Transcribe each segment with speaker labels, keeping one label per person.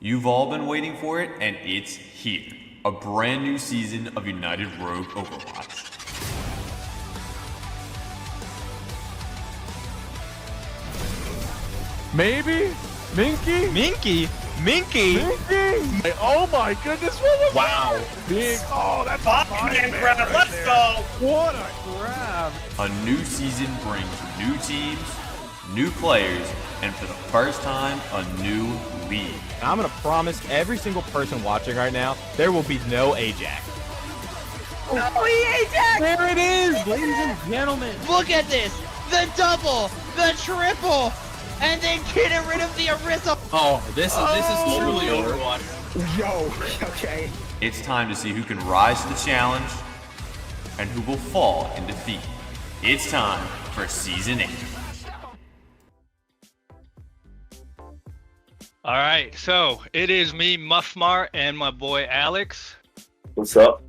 Speaker 1: You've all been waiting for it, and it's here. A brand new season of United Rogue Overwatch.
Speaker 2: Maybe? Minky?
Speaker 3: Minky? Minky?
Speaker 2: Minky? Oh my goodness, what was
Speaker 3: Wow.
Speaker 2: big? Oh, that's a
Speaker 4: Man, grab. Let's go.
Speaker 2: What a grab.
Speaker 1: A new season brings new teams, new players, and for the first time, a new league.
Speaker 3: I'm gonna promise every single person watching right now, there will be no Ajax.
Speaker 4: No, Ajax!
Speaker 3: There it is, ladies and gentlemen.
Speaker 5: Look at this! The double! The triple! And then getting rid of the Orisa!
Speaker 4: Oh, this is truly Overwatch.
Speaker 6: Yo, okay.
Speaker 1: It's time to see who can rise to the challenge and who will fall in defeat. It's time for Season 8.
Speaker 7: Alright, so it is me, Muffmar, and my boy Alex.
Speaker 6: What's up?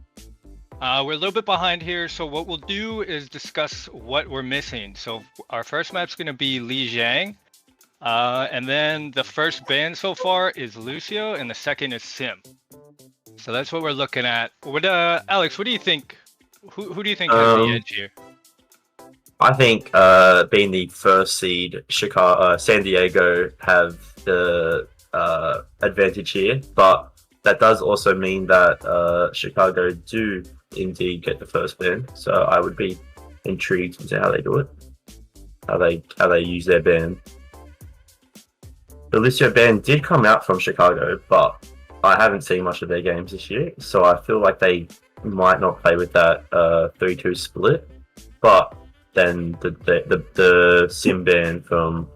Speaker 7: We're a little bit behind here, so what we'll do is discuss what we're missing. So our first map's going to be Li Jiang, and then the first ban so far is Lucio, and the second is Sim. So that's what we're looking at. What, Alex, what do you think? Who do you think has the edge here?
Speaker 6: I think being the first seed, San Diego have the advantage here, but that does also mean that Chicago do indeed get the first ban. So I would be intrigued into how they do it, how they use their ban. The Lucio ban did come out from Chicago, but I haven't seen much of their games this year, so I feel like they might not play with that 3-2 split. But then the Sim ban from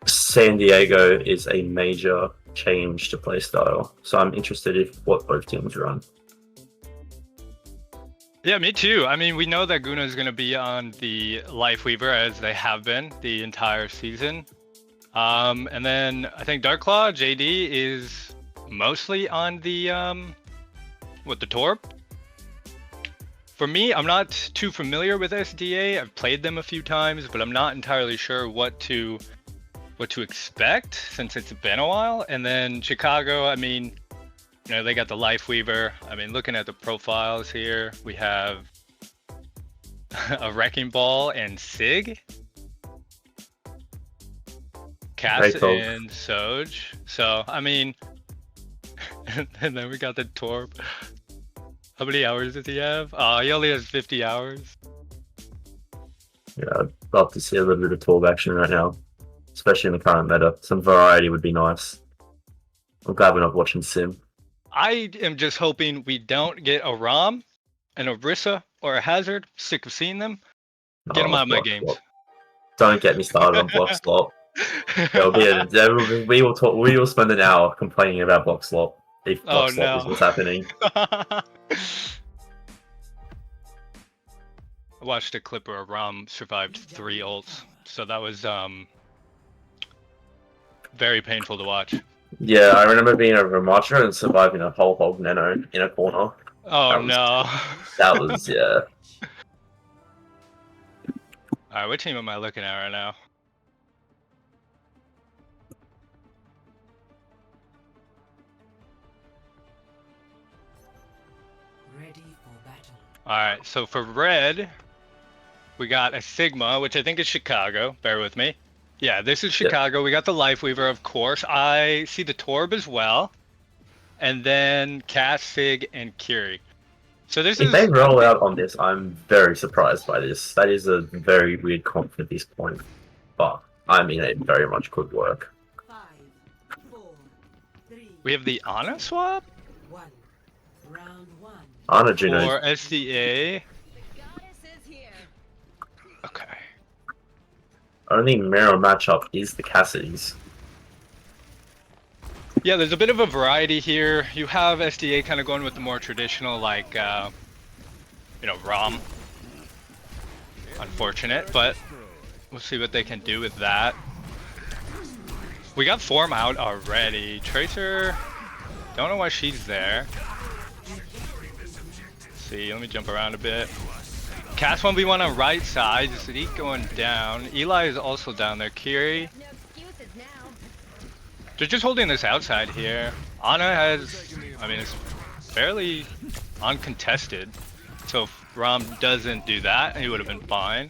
Speaker 6: San Diego is a major change to play style, so I'm interested in what both teams run.
Speaker 7: Yeah, me too. I mean, we know that Guna is going to be on the Lifeweaver as they have been the entire season. And then I think Darklaw, JD, is mostly on the, the Torb. For me, I'm not too familiar with SDA. I've played them a few times, but I'm not entirely sure what to expect since it's been a while. And then Chicago, I mean, you know, they got the Lifeweaver. I mean, looking at the profiles here, we have a Wrecking Ball and Sig, Cass and Soj. So, I mean, and then we got the Torb. How many hours does he have? He only has 50 hours.
Speaker 6: Yeah, I'd love to see a little bit of Torb action right now, especially in the current meta. Some variety would be nice. I'm glad we're not watching Sim.
Speaker 7: I am just hoping we don't get a Rom, an Orisa, or a Hazard. Sick of seeing them. Get them out of my games.
Speaker 6: Slot. Don't get me started on block slot. We will spend an hour complaining about block slot if block slot is what's happening.
Speaker 7: I watched a clip where Rom survived 3 ults, so that was very painful to watch.
Speaker 6: Yeah, I remember being a Ramattra and surviving a whole hog nano in a corner.
Speaker 7: Oh no.
Speaker 6: That was, yeah.
Speaker 7: Alright, what team am I looking at right now?
Speaker 8: Ready for battle.
Speaker 7: Alright, so for red, we got a Sigma, which I think is Chicago. Bear with me. Yeah, this is Chicago. Yep. We got the Lifeweaver, of course. I see the Torb as well. And then Cass, Sig, and Kiri. So this
Speaker 6: if they roll out on this, I'm very surprised by this. That is a very weird comp at this point. But, I mean, it very much could work.
Speaker 8: 5, 4, 3,
Speaker 7: we have the Ana swap?
Speaker 8: 1. Round 1.
Speaker 6: Ana Juno.
Speaker 7: Or SDA. Okay.
Speaker 6: Only mirror matchup is the Cassidy's.
Speaker 7: Yeah, there's a bit of a variety here. You have SDA kind of going with the more traditional, like, ROM. Unfortunate, but we'll see what they can do with that. We got Form out already. Tracer, don't know why she's there. Let's see, let me jump around a bit. Cass 1v1 on right side, Sadiq going down. Eli is also down there. Kiri They're just holding this outside here. Ana has, I mean, it's fairly uncontested. So if Rom doesn't do that, he would have been fine.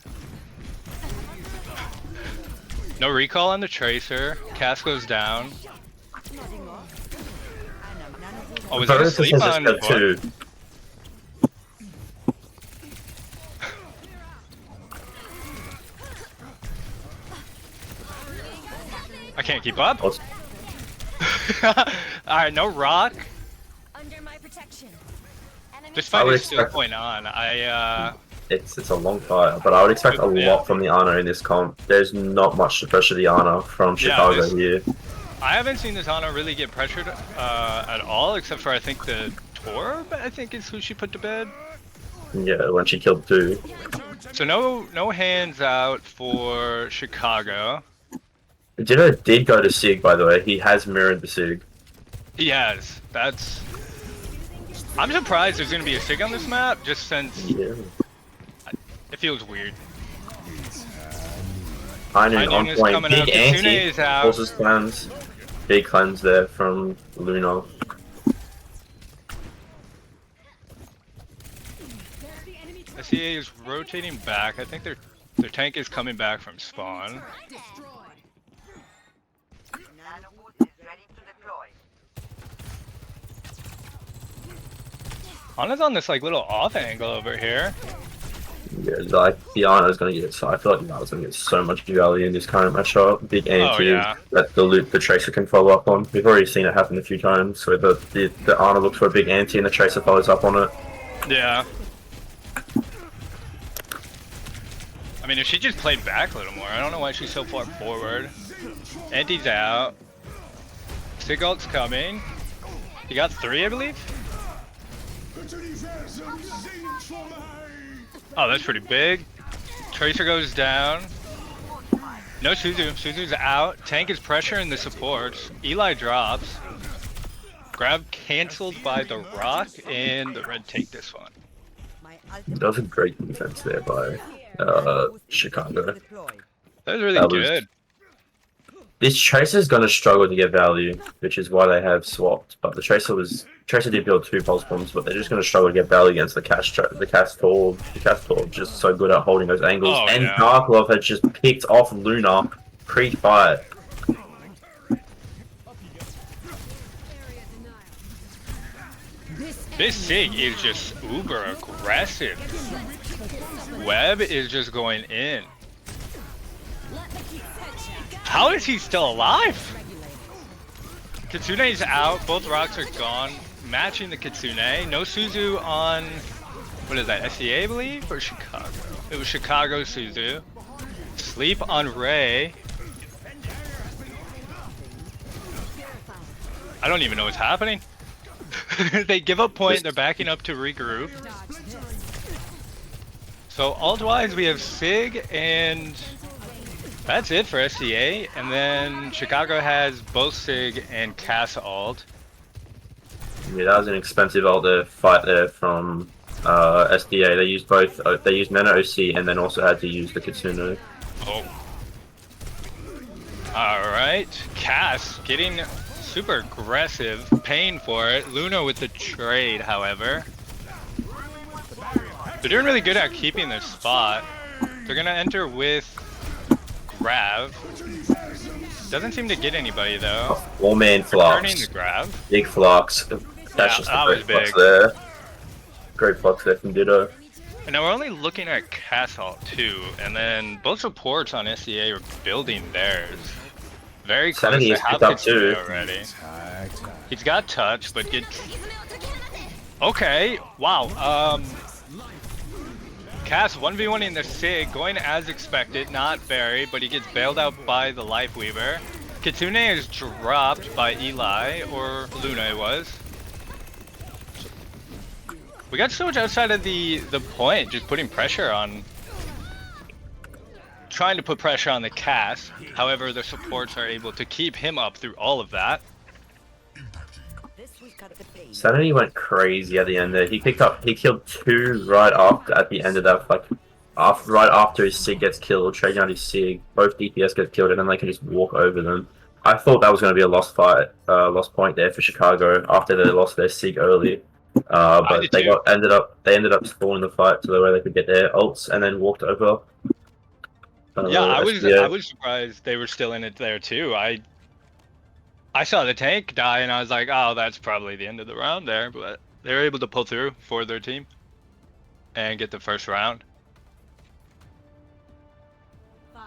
Speaker 7: No recall on the Tracer. Cass goes down. Oh, was that a sleep on
Speaker 6: got two.
Speaker 7: I can't keep up.
Speaker 6: Also-
Speaker 7: Alright, no rock.
Speaker 9: Under my protection.
Speaker 7: This
Speaker 6: I
Speaker 7: fight
Speaker 6: would
Speaker 7: is still
Speaker 6: expect-
Speaker 7: going on.
Speaker 6: It's a long fight, but I would expect a
Speaker 7: Yeah.
Speaker 6: lot from the Ana in this comp. There's not much to pressure the Ana from Chicago here.
Speaker 7: I haven't seen this Ana really get pressured at all, except for I think the Torb, I think is who she put to bed.
Speaker 6: Yeah, when she killed two.
Speaker 7: So no hands out for Chicago.
Speaker 6: Ditto did go to Sig, by the way. He has mirrored the Sig.
Speaker 7: He has. That's. I'm surprised there's gonna be a Sig on this map, just since
Speaker 6: Yeah.
Speaker 7: it feels weird.
Speaker 6: Pioneer on
Speaker 7: is
Speaker 6: point.
Speaker 7: coming
Speaker 6: Big
Speaker 7: out. Kitsune
Speaker 6: anti.
Speaker 7: is out.
Speaker 6: Forces cleanse. Big cleanse there from Luna.
Speaker 7: SEA is rotating back. I think their tank is coming back from spawn. Ana's on this like little off angle over here.
Speaker 6: Yeah, like the Ana's gonna get so I feel like the Ana's gonna get so much value in this current matchup. Big anti
Speaker 7: yeah.
Speaker 6: that the Tracer can follow up on. We've already seen it happen a few times where the Ana looks for a big anti and the Tracer follows up on it.
Speaker 7: Yeah. I mean, if she just played back a little more, I don't know why she's so far forward. Anti's out. Sigalt's coming. He got 3, I believe. Oh, that's pretty big. Tracer goes down. No Suzu. Suzu's out. Tank is pressuring the supports. Eli drops. Grab cancelled by the Rock, and the Red take this one.
Speaker 6: That was a great defense there by Chicago.
Speaker 7: That was really
Speaker 6: That was-
Speaker 7: good.
Speaker 6: This Tracer's gonna struggle to get value, which is why they have swapped. But the Tracer did build 2 pulse bombs, but they're just gonna struggle to get value against the Cast Torb. The Cast Torb just so good at holding those angles.
Speaker 7: Oh,
Speaker 6: and
Speaker 7: yeah.
Speaker 6: Darklove had just picked off Luna pre-fight.
Speaker 7: This Sig is just uber aggressive. Webb is just going in. How is he still alive? Kitsune's out, both rocks are gone. Matching the Kitsune. No Suzu on, what is that, SEA I believe? Or Chicago? It was Chicago Suzu. Sleep on Ray. I don't even know what's happening. They give up point, they're backing up to regroup. So ult-wise we have Sig and that's it for SCA, and then Chicago has both Sig and Cass ult.
Speaker 6: Yeah, that was an expensive ult there, fight there from SDA. They used both. They used Nano OC and then also had to use the Kitsune.
Speaker 7: Oh. Alright, Cass getting super aggressive, paying for it. Luna with the trade, however. They're doing really good at keeping their spot. They're gonna enter with Grav. Doesn't seem to get anybody though.
Speaker 6: 4-man
Speaker 7: Turning
Speaker 6: flux.
Speaker 7: the Grav.
Speaker 6: Big flux. That's
Speaker 7: Yeah,
Speaker 6: just
Speaker 7: that
Speaker 6: a
Speaker 7: was
Speaker 6: great flux
Speaker 7: big.
Speaker 6: there. Great flux there from Ditto.
Speaker 7: And now we're only looking at Cass ult too, and then both supports on SCA are building theirs. Very close
Speaker 6: Sanity
Speaker 7: to
Speaker 6: is
Speaker 7: have
Speaker 6: picked up
Speaker 7: Kitsune
Speaker 6: too.
Speaker 7: already. He's got touch, but get. Okay, wow. Cass 1v1 the Sig, going as expected, not very, but he gets bailed out by the Lifeweaver. Kitsune is dropped by Eli, or Luna it was. We got so much outside of the point, just putting pressure on, trying to put pressure on the Cass. However, the supports are able to keep him up through all of that.
Speaker 6: Sanity went crazy at the end there. He killed 2 right after at the end of that, like right after his Sig gets killed, trading out his Sig. Both DPS get killed, and then they can just walk over them. I thought that was going to be a lost fight, lost point there for Chicago after they lost their Sig early. But
Speaker 7: did
Speaker 6: they
Speaker 7: too.
Speaker 6: ended up stalling the fight to the way they could get their ults and then walked over.
Speaker 7: Yeah, I
Speaker 6: SBA.
Speaker 7: was surprised they were still in it there too. I saw the tank die and I was like, oh, that's probably the end of the round there, but they were able to pull through for their team and get the first round.
Speaker 8: 5,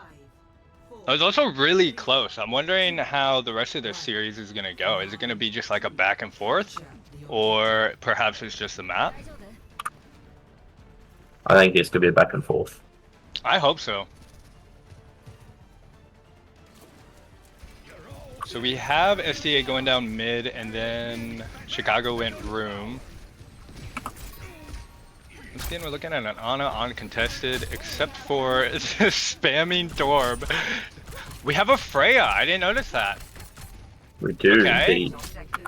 Speaker 8: 4,
Speaker 7: It was also really close. I'm wondering how the rest of this series is gonna go. Is it gonna be just like a back and forth, or perhaps it's just the map?
Speaker 6: I think it's going to be a back and forth.
Speaker 7: I hope so. So we have SDA going down mid, and then Chicago went room. Once again, we're looking at an Ana uncontested, except for spamming Torb. We have a Freya. I didn't notice that.
Speaker 6: We do
Speaker 7: Okay.
Speaker 6: indeed.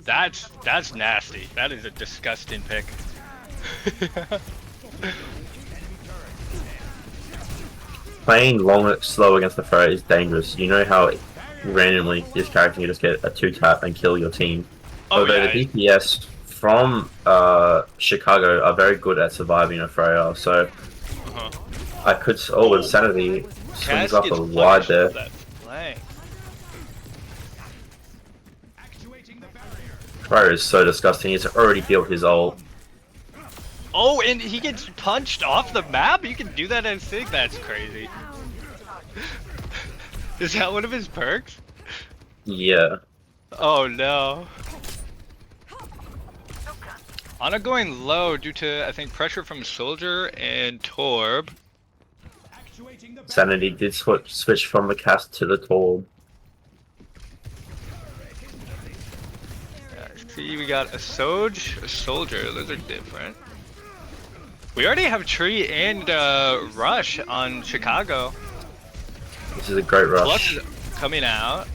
Speaker 7: That's nasty. That is a disgusting pick.
Speaker 6: Playing long slow against the Freya is dangerous. You know how randomly this character can just get a 2-tap and kill your team.
Speaker 7: Oh,
Speaker 6: Although
Speaker 7: yeah.
Speaker 6: the DPS from Chicago are very good at surviving a Freya, so
Speaker 7: Uh-huh.
Speaker 6: I could. Oh, Insanity swings up a wide
Speaker 7: punished
Speaker 6: there.
Speaker 7: with that flank.
Speaker 6: Freya is so disgusting. He's already built his ult.
Speaker 7: Oh, and he gets punched off the map? You can do that as Sig? That's crazy. Is that one of his perks?
Speaker 6: Yeah.
Speaker 7: Oh no. Ana going low due to, I think, pressure from Soldier and Torb.
Speaker 6: Sanity did switch from the cast to the Torb.
Speaker 7: See, we got a Soj, a Soldier. Those are different. We already have Tree and Rush on Chicago.
Speaker 6: This is a great rush.
Speaker 7: Flux is coming out.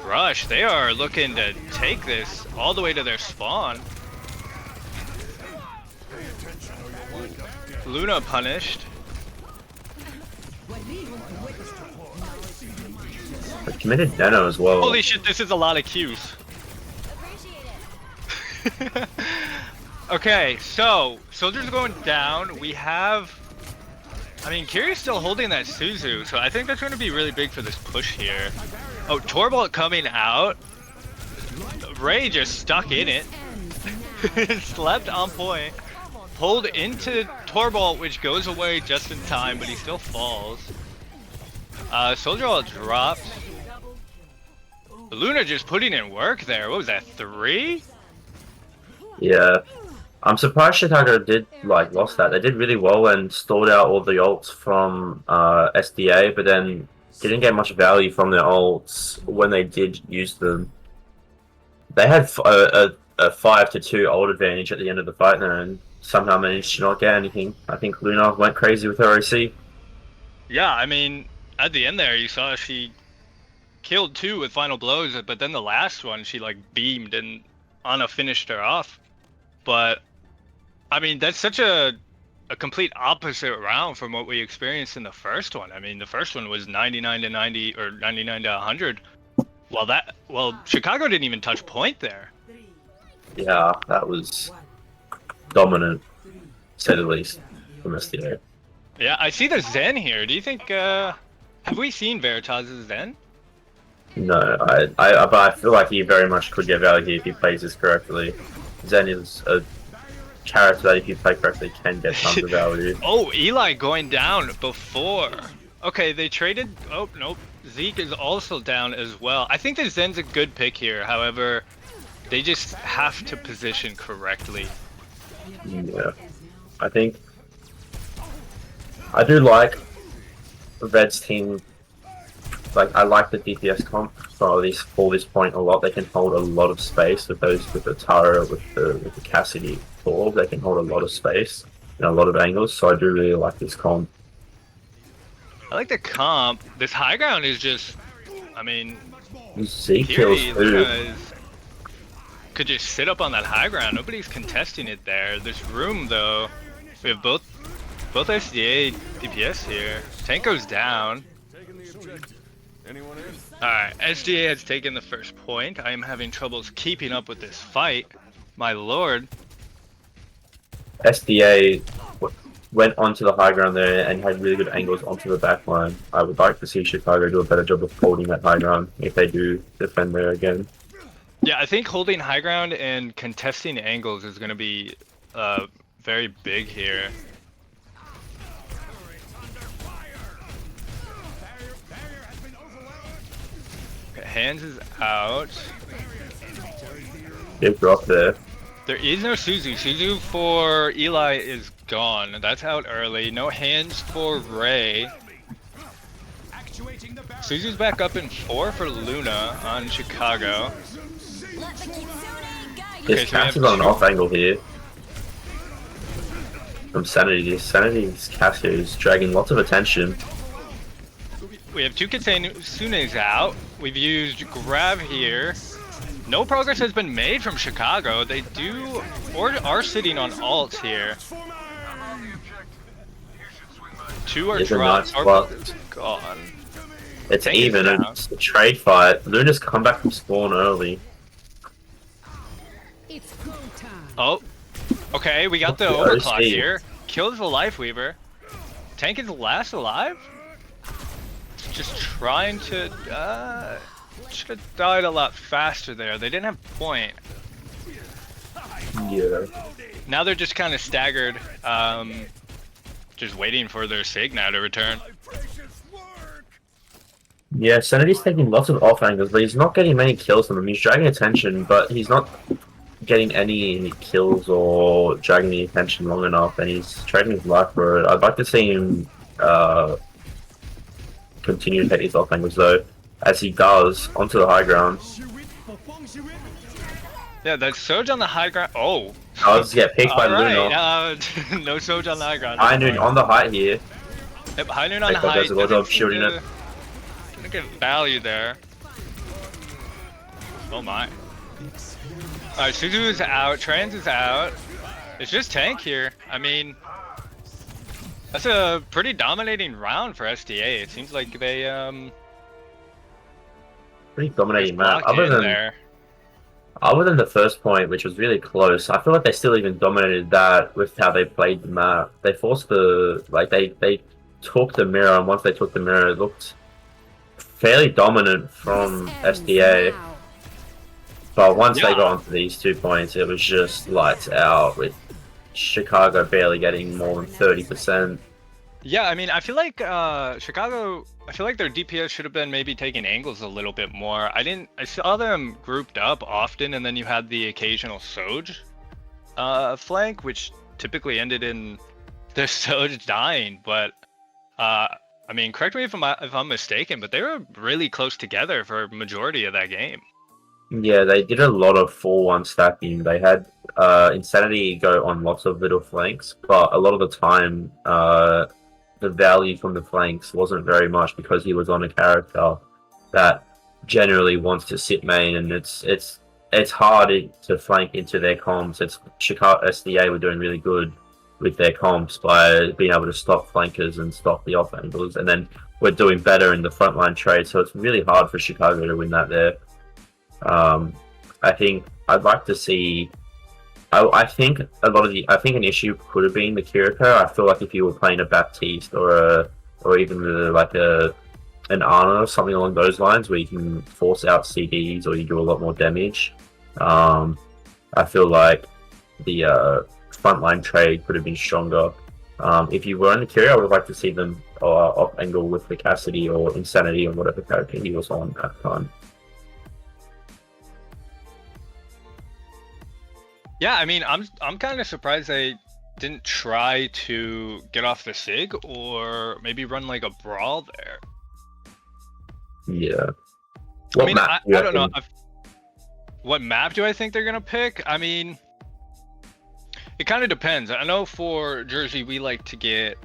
Speaker 7: Rush, they are looking to take this all the way to their spawn. Luna punished.
Speaker 6: They committed Nano as well.
Speaker 7: Holy shit, this is a lot of Qs. Okay, so Soldier's going down. We have, I mean, Kiri's still holding that Suzu, so I think that's going to be really big for this push here. Oh, Torbolt coming out. Ray just stuck in it. Slept on point. Pulled into Torbolt, which goes away just in time, but he still falls. Soldier all dropped. Luna just putting in work there. What was that, 3?
Speaker 6: Yeah. I'm surprised Chicago did lost that. They did really well and stalled out all the ults from SDA, but then didn't get much value from their ults when they did use them. They had a 5-2 ult advantage at the end of the fight there and somehow managed to not get anything. I think Luna went crazy with her OC.
Speaker 7: Yeah, I mean, at the end there, you saw she killed 2 with final blows, but then the last one, she beamed and Ana finished her off. But I mean, that's such a complete opposite round from what we experienced in the first one. I mean, the first one was 99 to 90 or 99 to 100. Well, Chicago didn't even touch point there.
Speaker 6: Yeah, that was dominant, to say the least, from SDA.
Speaker 7: Yeah, I see the Zen here. Do you think have we seen Veritas' Zen?
Speaker 6: No, but I feel like he very much could get value here if he plays this correctly. Zen is a character that if you play correctly can get tons of value.
Speaker 7: Oh, Eli going down before. Okay, they traded. Oh, nope. Zeke is also down as well. I think the Zen's a good pick here. However, they just have to position correctly.
Speaker 6: Yeah, I think I do like Red's team. I like the DPS comp for this point a lot. They can hold a lot of space with the Tara, with the Cassidy Torb. They can hold a lot of space in a lot of angles. So I do really like this comp.
Speaker 7: I like the comp. This high ground is just, I mean,
Speaker 6: Zeke kills
Speaker 7: Kiri,
Speaker 6: too.
Speaker 7: Luna could just sit up on that high ground. Nobody's contesting it there. This room, though, we have both Both SDA DPS here. Tank goes down. Alright, SDA has taken the first point. I am having troubles keeping up with this fight. My lord.
Speaker 6: SDA went onto the high ground there and had really good angles onto the back line. I would like to see Chicago do a better job of holding that high ground if they do defend there again.
Speaker 7: Yeah, I think holding high ground and contesting angles is going to be very big here. Okay, Hands is out.
Speaker 6: Big drop there.
Speaker 7: There is no Suzu. Suzu for Eli is gone. That's out early. No Hands for Ray. Suzu's back up in 4 for Luna on Chicago.
Speaker 6: This Cass is on an off angle here. From Sanity. Sanity's Cass here is dragging lots of attention.
Speaker 7: We have 2 Kitsune's out. We've used Grab here. No progress has been made from Chicago. They do or are sitting on ults here. 2 are
Speaker 6: It's a
Speaker 7: dropped.
Speaker 6: nice
Speaker 7: Our
Speaker 6: spot.
Speaker 7: is gone.
Speaker 6: It's
Speaker 7: Tank is
Speaker 6: even, and
Speaker 7: down.
Speaker 6: it's a trade fight. Luna's come back from spawn early.
Speaker 7: Oh, okay. We got the
Speaker 6: The
Speaker 7: overclock
Speaker 6: OC.
Speaker 7: here. Kills the Life Weaver. Tank is last alive. Just trying to. Should have died a lot faster there. They didn't have point.
Speaker 6: Yeah.
Speaker 7: Now they're just kind of staggered. Just waiting for their Sig now to return.
Speaker 6: Yeah, Sanity's taking lots of off angles, but he's not getting many kills on them. He's dragging attention, but he's not getting any kills or dragging the attention long enough, and he's trading his life for it. I'd like to see him continue to take these off angles though, as he does onto the high ground.
Speaker 7: Yeah, that Surge on the high ground. Oh.
Speaker 6: Does get picked by Luna.
Speaker 7: Alright, no Surge on the high ground.
Speaker 6: High Noon on the height here.
Speaker 7: Yep, High Noon on the
Speaker 6: Echo
Speaker 7: height.
Speaker 6: does a good job shielding it.
Speaker 7: Gonna get value there. Oh my. Alright, Suzu is out, Trans is out. It's just Tank here. I mean, that's a pretty dominating round for SDA. It seems like they
Speaker 6: Pretty dominating map.
Speaker 7: locked in there.
Speaker 6: Other than the first point, which was really close, I feel like they still even dominated that with how they played the map. They forced they took the mirror, and once they took the mirror, it looked fairly dominant from SDA. But once they got onto these 2 points, it was just lights out, with Chicago barely getting more than 30%.
Speaker 7: Yeah, I mean, I feel like Chicago. I feel like their DPS should have been maybe taking angles a little bit more. I saw them grouped up often, and then you had the occasional Soj flank, which typically ended in the Soj dying. But I mean, correct me if I'm mistaken, but they were really close together for a majority of that game.
Speaker 6: Yeah, they did a lot of 4-1 stacking. They had Insanity go on lots of little flanks, but a lot of the time, the value from the flanks wasn't very much because he was on a character that generally wants to sit main, and it's hard to flank into their comps. It's Chicago SDA were doing really good with their comps by being able to stop flankers and stop the off angles, and then we're doing better in the frontline trade, so it's really hard for Chicago to win that there. I think I'd like to see. I think an issue could have been the Kiriko. I feel like if you were playing a Baptiste or even an Ana or something along those lines, where you can force out CDs or you do a lot more damage, I feel like the frontline trade could have been stronger. If you were in the Kiriko, I would like to see them off angle with the Cassidy or Insanity or whatever character he was on at the time.
Speaker 7: Yeah, I mean, I'm kind of surprised they didn't try to get off the Sig or maybe run like a brawl there.
Speaker 6: Yeah.
Speaker 7: I mean, I don't know. What map do I think they're gonna pick? I mean, it kind of depends. I know for Jersey we like to get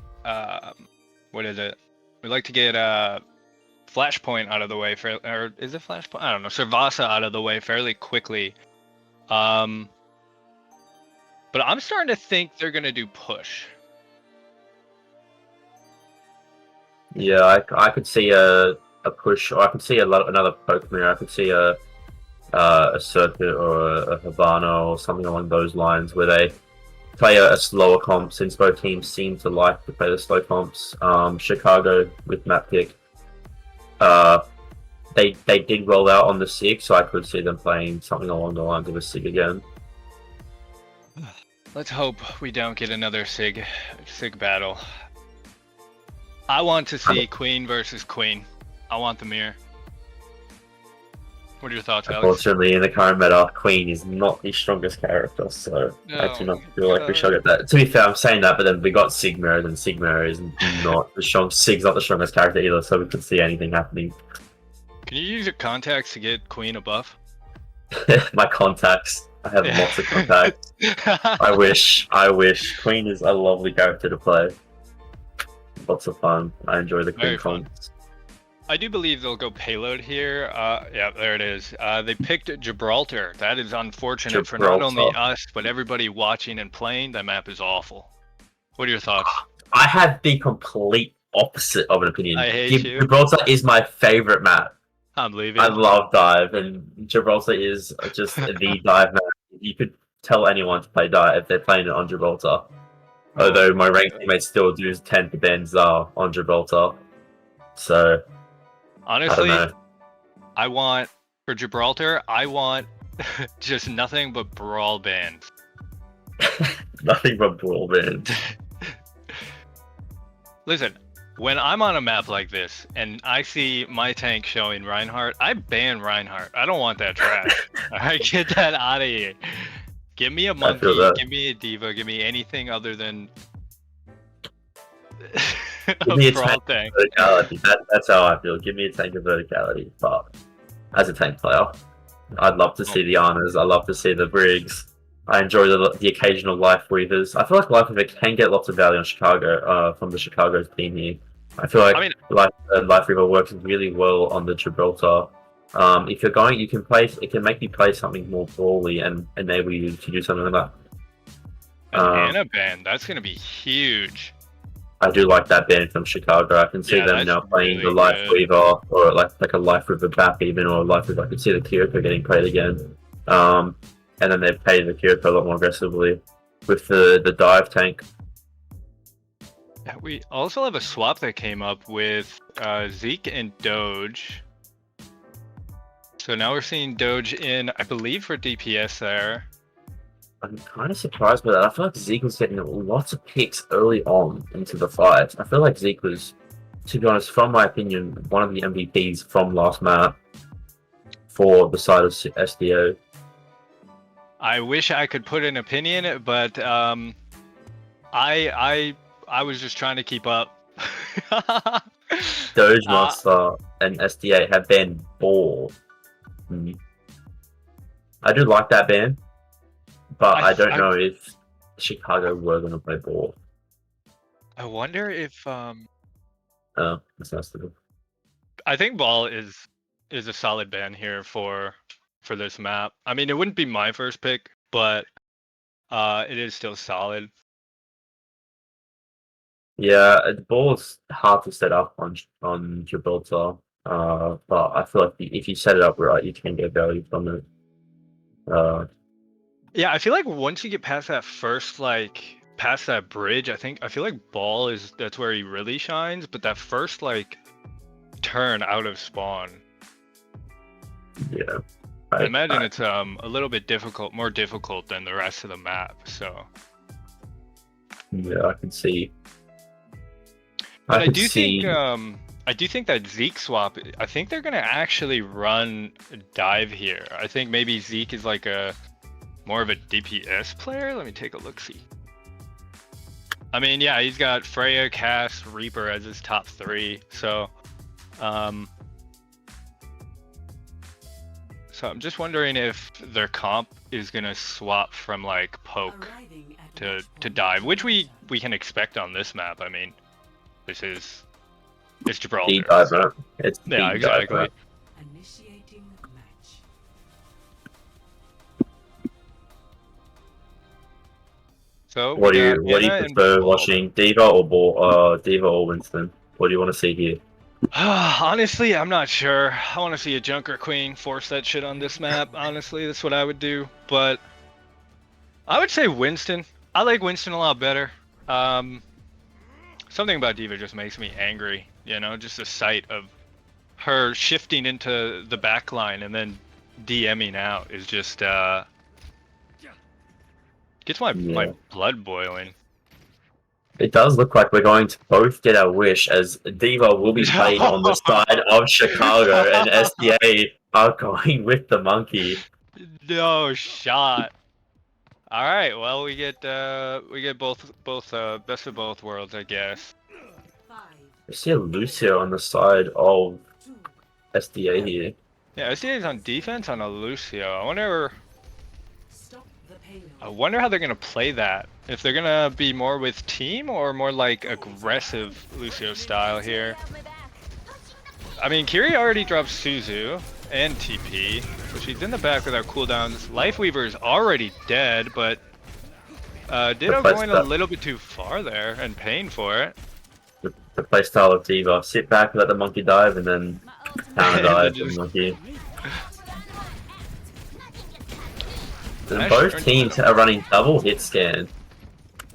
Speaker 7: what is it? We like to get Flashpoint out of the way or is it Flashpoint? I don't know. Servasa out of the way fairly quickly. But I'm starting to think they're gonna do push.
Speaker 6: Yeah, I could see a push, or I could see another poke mirror. I could see a circuit or a Havana or something along those lines where they play a slower comp, since both teams seem to like to play the slow comps. Chicago with map pick, they did roll out on the SIG, so I could see them playing something along the lines of a SIG again.
Speaker 7: Let's hope we don't get another Sig battle. I want to see Queen versus Queen. I want the mirror. What are your thoughts, Alex?
Speaker 6: Unfortunately, in the current meta, Queen is not the strongest character, so I do not feel like we shall get that. To be fair, I'm saying that, but then we got Sigma, and Sigma is not the strong. Sig's not the strongest character either, so we could see anything happening.
Speaker 7: Can you use your contacts to get Queen a buff?
Speaker 6: My contacts. I have lots of contacts. I wish. Queen is a lovely character to play. Lots of fun. I enjoy the Queen comps.
Speaker 7: I do believe they'll go payload here. Yeah, there it is. They picked Gibraltar. That is unfortunate for not only us, but everybody watching and playing. That map is awful. What are your thoughts?
Speaker 6: I have the complete opposite of an opinion.
Speaker 7: I hate you.
Speaker 6: Gibraltar is my favorite map.
Speaker 7: I'm leaving.
Speaker 6: I love dive, and Gibraltar is just the dive map. You could tell anyone to play dive if they're playing it on Gibraltar. Although my ranked teammates still do tend to ban Zar on Gibraltar. So,
Speaker 7: honestly, I want, for Gibraltar, I want just nothing but brawl bans.
Speaker 6: Nothing but brawl bans.
Speaker 7: Listen, when I'm on a map like this and I see my tank showing Reinhardt, I ban Reinhardt. I don't want that trash. Alright, get that out of here. Give me a monkey, give me a diva, give me anything other than
Speaker 6: give me a
Speaker 7: brawl
Speaker 6: tank verticality. That's how I feel. Give me a tank of verticality. But as a tank player, I'd love to see the Arnas. I love to see the Briggs. I enjoy the occasional Life Weavers. I feel like Life Weaver can get lots of value on Chicago, from the Chicago team here. I feel like Life Weaver works really well on the Gibraltar. If you're going, you can play. It can make you play something more brawly and enable you to do something like that.
Speaker 7: Ana ban, that's gonna be huge.
Speaker 6: I do like that band from Chicago. I can see them now playing really the Life Weaver, or like a Life Weaver back even, or a Life Weaver. I could see the Kyoko getting played again. And then they've played the Kyoko a lot more aggressively with the dive tank.
Speaker 7: We also have a swap that came up with Zeke and Doge. So now we're seeing Doge in, I believe, for DPS there.
Speaker 6: I'm kind of surprised by that. I feel like Zeke was getting lots of picks early on into the fight. I feel like Zeke was, to be honest, from my opinion, one of the MVPs from last map for the side of SDO.
Speaker 7: I wish I could put an opinion, but I was just trying to keep up.
Speaker 6: Doge Master and SDA have been ball. I do like that band, but I don't know if Chicago were going to play ball.
Speaker 7: I wonder if
Speaker 6: Oh, that's nice to do.
Speaker 7: I think ball is a solid band here for this map. I mean, it wouldn't be my first pick, but it is still solid.
Speaker 6: Yeah, ball is hard to set up on Gibraltar, but I feel like if you set it up right, you can get value from it.
Speaker 7: Yeah, I feel like once you get past that first, past that bridge, I feel like ball that's where he really shines, but that first turn out of spawn.
Speaker 6: Yeah.
Speaker 7: I imagine it's a little bit more difficult than the rest of the map, so.
Speaker 6: Yeah, I can see.
Speaker 7: But I do think that Zeke swap, I think they're gonna actually run dive here. I think maybe Zeke is more of a DPS player. Let me take a look-see. I mean, yeah, he's got Freya, Cass, Reaper as his top 3, so so I'm just wondering if their comp is gonna swap from poke to dive, which we can expect on this map. I mean, it's Gibraltar.
Speaker 6: The dive map. It's
Speaker 7: yeah, exactly.
Speaker 8: Initiating match.
Speaker 7: So
Speaker 6: what do you prefer watching, Diva or Ball? Diva or Winston? What do you want to see here?
Speaker 7: Honestly, I'm not sure. I want to see a Junker Queen force that shit on this map. Honestly, that's what I would do. But I would say Winston. I like Winston a lot better. Something about D.Va just makes me angry. You know, just the sight of her shifting into the back line and then DMing out is just gets my blood boiling.
Speaker 6: It does look like we're going to both get our wish, as D.Va will be playing on the side of Chicago, and SDA are going with the monkey.
Speaker 7: No shot. All right, well we get both best of both worlds, I guess.
Speaker 6: I see a Lucio on the side of SDA here.
Speaker 7: Yeah, SDA's on defense on a Lucio. I wonder how they're gonna play that. If they're gonna be more with team or more like aggressive Lucio style here. I mean, Kiri already dropped Suzu and TP, so she's in the back with our cooldowns. Lifeweaver is already dead, but Ditto going a little bit too far there and paying for it.
Speaker 6: The playstyle of D.Va: sit back, let the monkey dive, and then counter dive the monkey. Both teams are running double hit scan.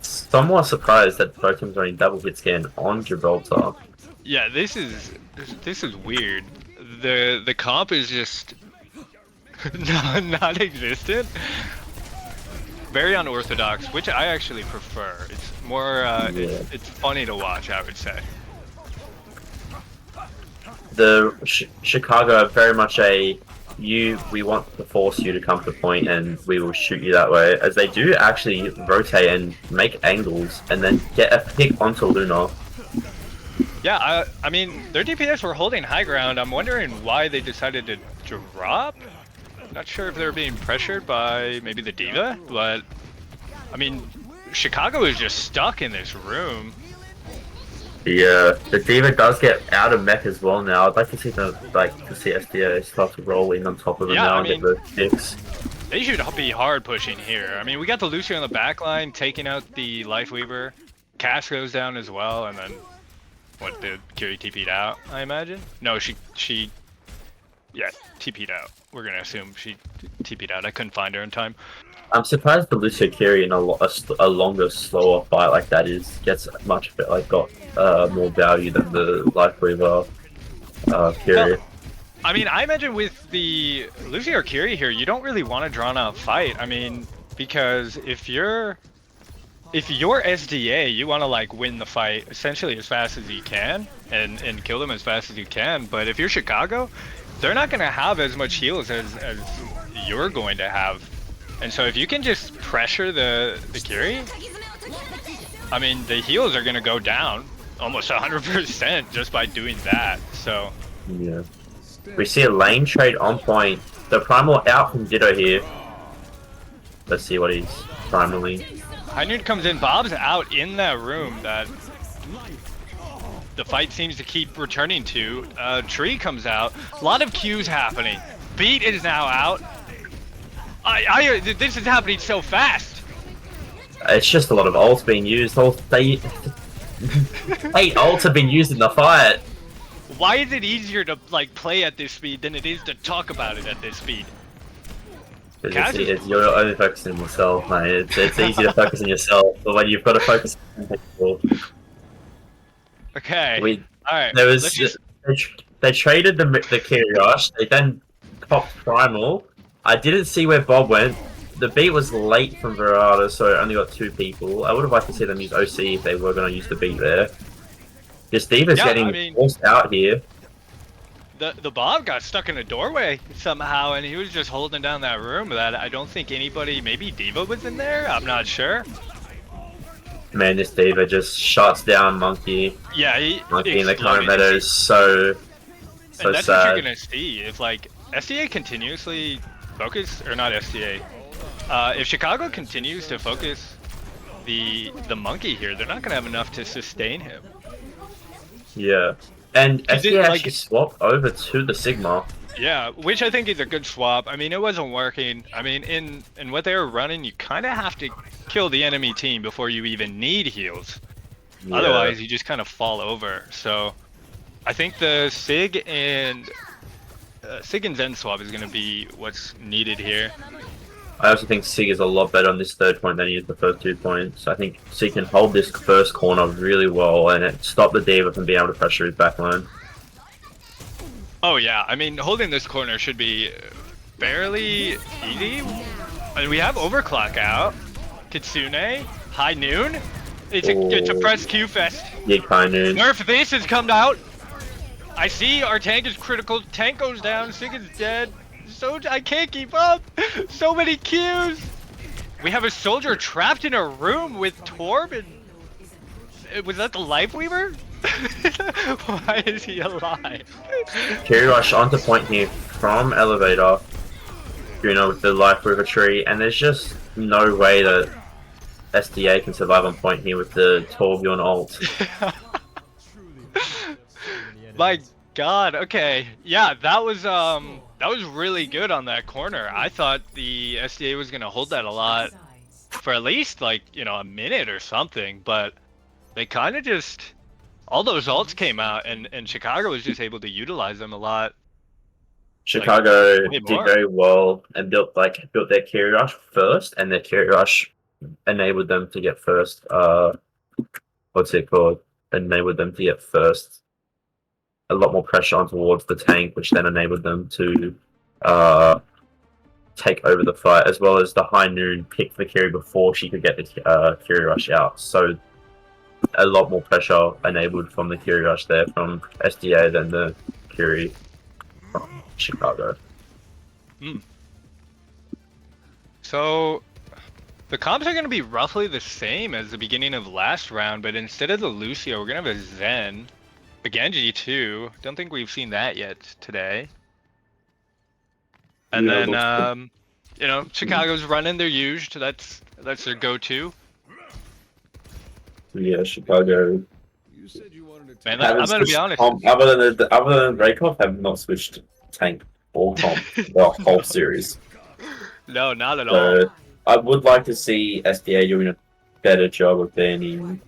Speaker 6: Somewhat surprised that both teams are running double hit scan on Gibraltar.
Speaker 7: Yeah, this is weird. The comp is just non-existent. Very unorthodox, which I actually prefer. It's more it's funny to watch, I would say.
Speaker 6: The Chicago are very much we want to force you to come to point and we will shoot you that way, as they do actually rotate and make angles and then get a pick onto Luna.
Speaker 7: Yeah, I mean, their DPS were holding high ground. I'm wondering why they decided to drop. Not sure if they were being pressured by maybe the D.Va, but I mean, Chicago is just stuck in this room.
Speaker 6: Yeah, the D.Va does get out of mech as well now. I'd like to see SDA start to roll in on top of them now and get the picks.
Speaker 7: They should be hard pushing here. I mean, we got the Lucio on the back line taking out the Lifeweaver. Cass goes down as well, and then what, did Kiri TP'd out, I imagine? No, she TP'd out. We're gonna assume she TP'd out. I couldn't find her in time.
Speaker 6: I'm surprised the Lucio Kiri in a longer, slower fight like that gets much got more value than the Lifeweaver Kiri.
Speaker 7: Well, I mean, I imagine with the Lucio or Kiri here, you don't really want a drawn-out fight. I mean, because if you're SDA, you want to like win the fight essentially as fast as you can and kill them as fast as you can. But if you're Chicago, they're not going to have as much heals as you're going to have. And so if you can just pressure the Kiri, I mean, the heals are going to go down almost 100% just by doing that. So
Speaker 6: yeah, we see a lane trade on point. The Primal out from Ditto here. Let's see what he's primaling.
Speaker 7: Hynerd comes in, Bob's out in that room that the fight seems to keep returning to. Tree comes out, a lot of Qs happening. Beat is now out. This is happening so fast.
Speaker 6: It's just a lot of ults being used. 8 ults have been used in the fight.
Speaker 7: Why is it easier to like play at this speed than it is to talk about it at this speed?
Speaker 6: You're only focusing on yourself, mate. It's easy to focus on yourself, but when you've got to focus on people.
Speaker 7: Okay. Alright.
Speaker 6: There was they traded the Kirish. They then popped Primal. I didn't see where Bob went. The beat was late from Verada, so it only got 2 people. I would have liked to see them use OC if they were going to use the beat there. This D.Va's getting forced out here.
Speaker 7: The Bob got stuck in a doorway somehow, and he was just holding down that room that I don't think anybody, maybe D.Va was in there? I'm not sure.
Speaker 6: Man, this D.Va just shuts down Monkey.
Speaker 7: Yeah,
Speaker 6: Monkey in the current meta is so
Speaker 7: and that's
Speaker 6: sad.
Speaker 7: What you're gonna see if like SDA continuously focus, or not SDA. If Chicago continues to focus the Monkey here, they're not gonna have enough to sustain him.
Speaker 6: Yeah, and SDA actually swapped over to the Sigma.
Speaker 7: Yeah, which I think is a good swap. I mean, it wasn't working. I mean, in what they were running, you kind of have to kill the enemy team before you even need heals.
Speaker 6: Yeah.
Speaker 7: Otherwise, you just kind of fall over. So I think the Sig and Zen swap is going to be what's needed here.
Speaker 6: I also think Sig is a lot better on this third point than he is the first 2 points. I think Sig can hold this first corner really well and stop the Diva from being able to pressure his backline.
Speaker 7: Oh yeah, I mean, holding this corner should be fairly easy. And we have Overclock out. Kitsune, High Noon. It's a press Q fest.
Speaker 6: Yeah, kind of.
Speaker 7: Nerf this has come out. I see our tank is critical. Tank goes down. Sig is dead. So I can't keep up. So many Qs. We have a soldier trapped in a room with Torb and was that the Lifeweaver? Why is he alive?
Speaker 6: Carry rush onto point here from elevator. With the Lifeweaver tree, and there's just no way that SDA can survive on point here with the Torbjorn ult.
Speaker 7: My God. Okay. Yeah, that was really good on that corner. I thought the SDA was gonna hold that a lot for at least like a minute or something, but they kind of just all those ults came out, and Chicago was just able to utilize them a lot.
Speaker 6: Chicago did very well and built their carry rush first, and their carry rush enabled them to get first. What's it called? Enabled them to get first. A lot more pressure on towards the tank, which then enabled them to take over the fight, as well as the High Noon picked the carry before she could get the carry rush out. So a lot more pressure enabled from the carry rush there from SDA than the carry from Chicago.
Speaker 7: So the comps are going to be roughly the same as the beginning of last round, but instead of the Lucio, we're going to have a Zen. A Genji too. Don't think we've seen that yet today. And then, Chicago's running their usual. That's their go-to.
Speaker 6: Yeah, Chicago.
Speaker 7: Man, I'm gonna be honest.
Speaker 6: Other than Raykov, have not switched tank or comp the whole series.
Speaker 7: No, not at all.
Speaker 6: I would like to see SDA doing a better job of banning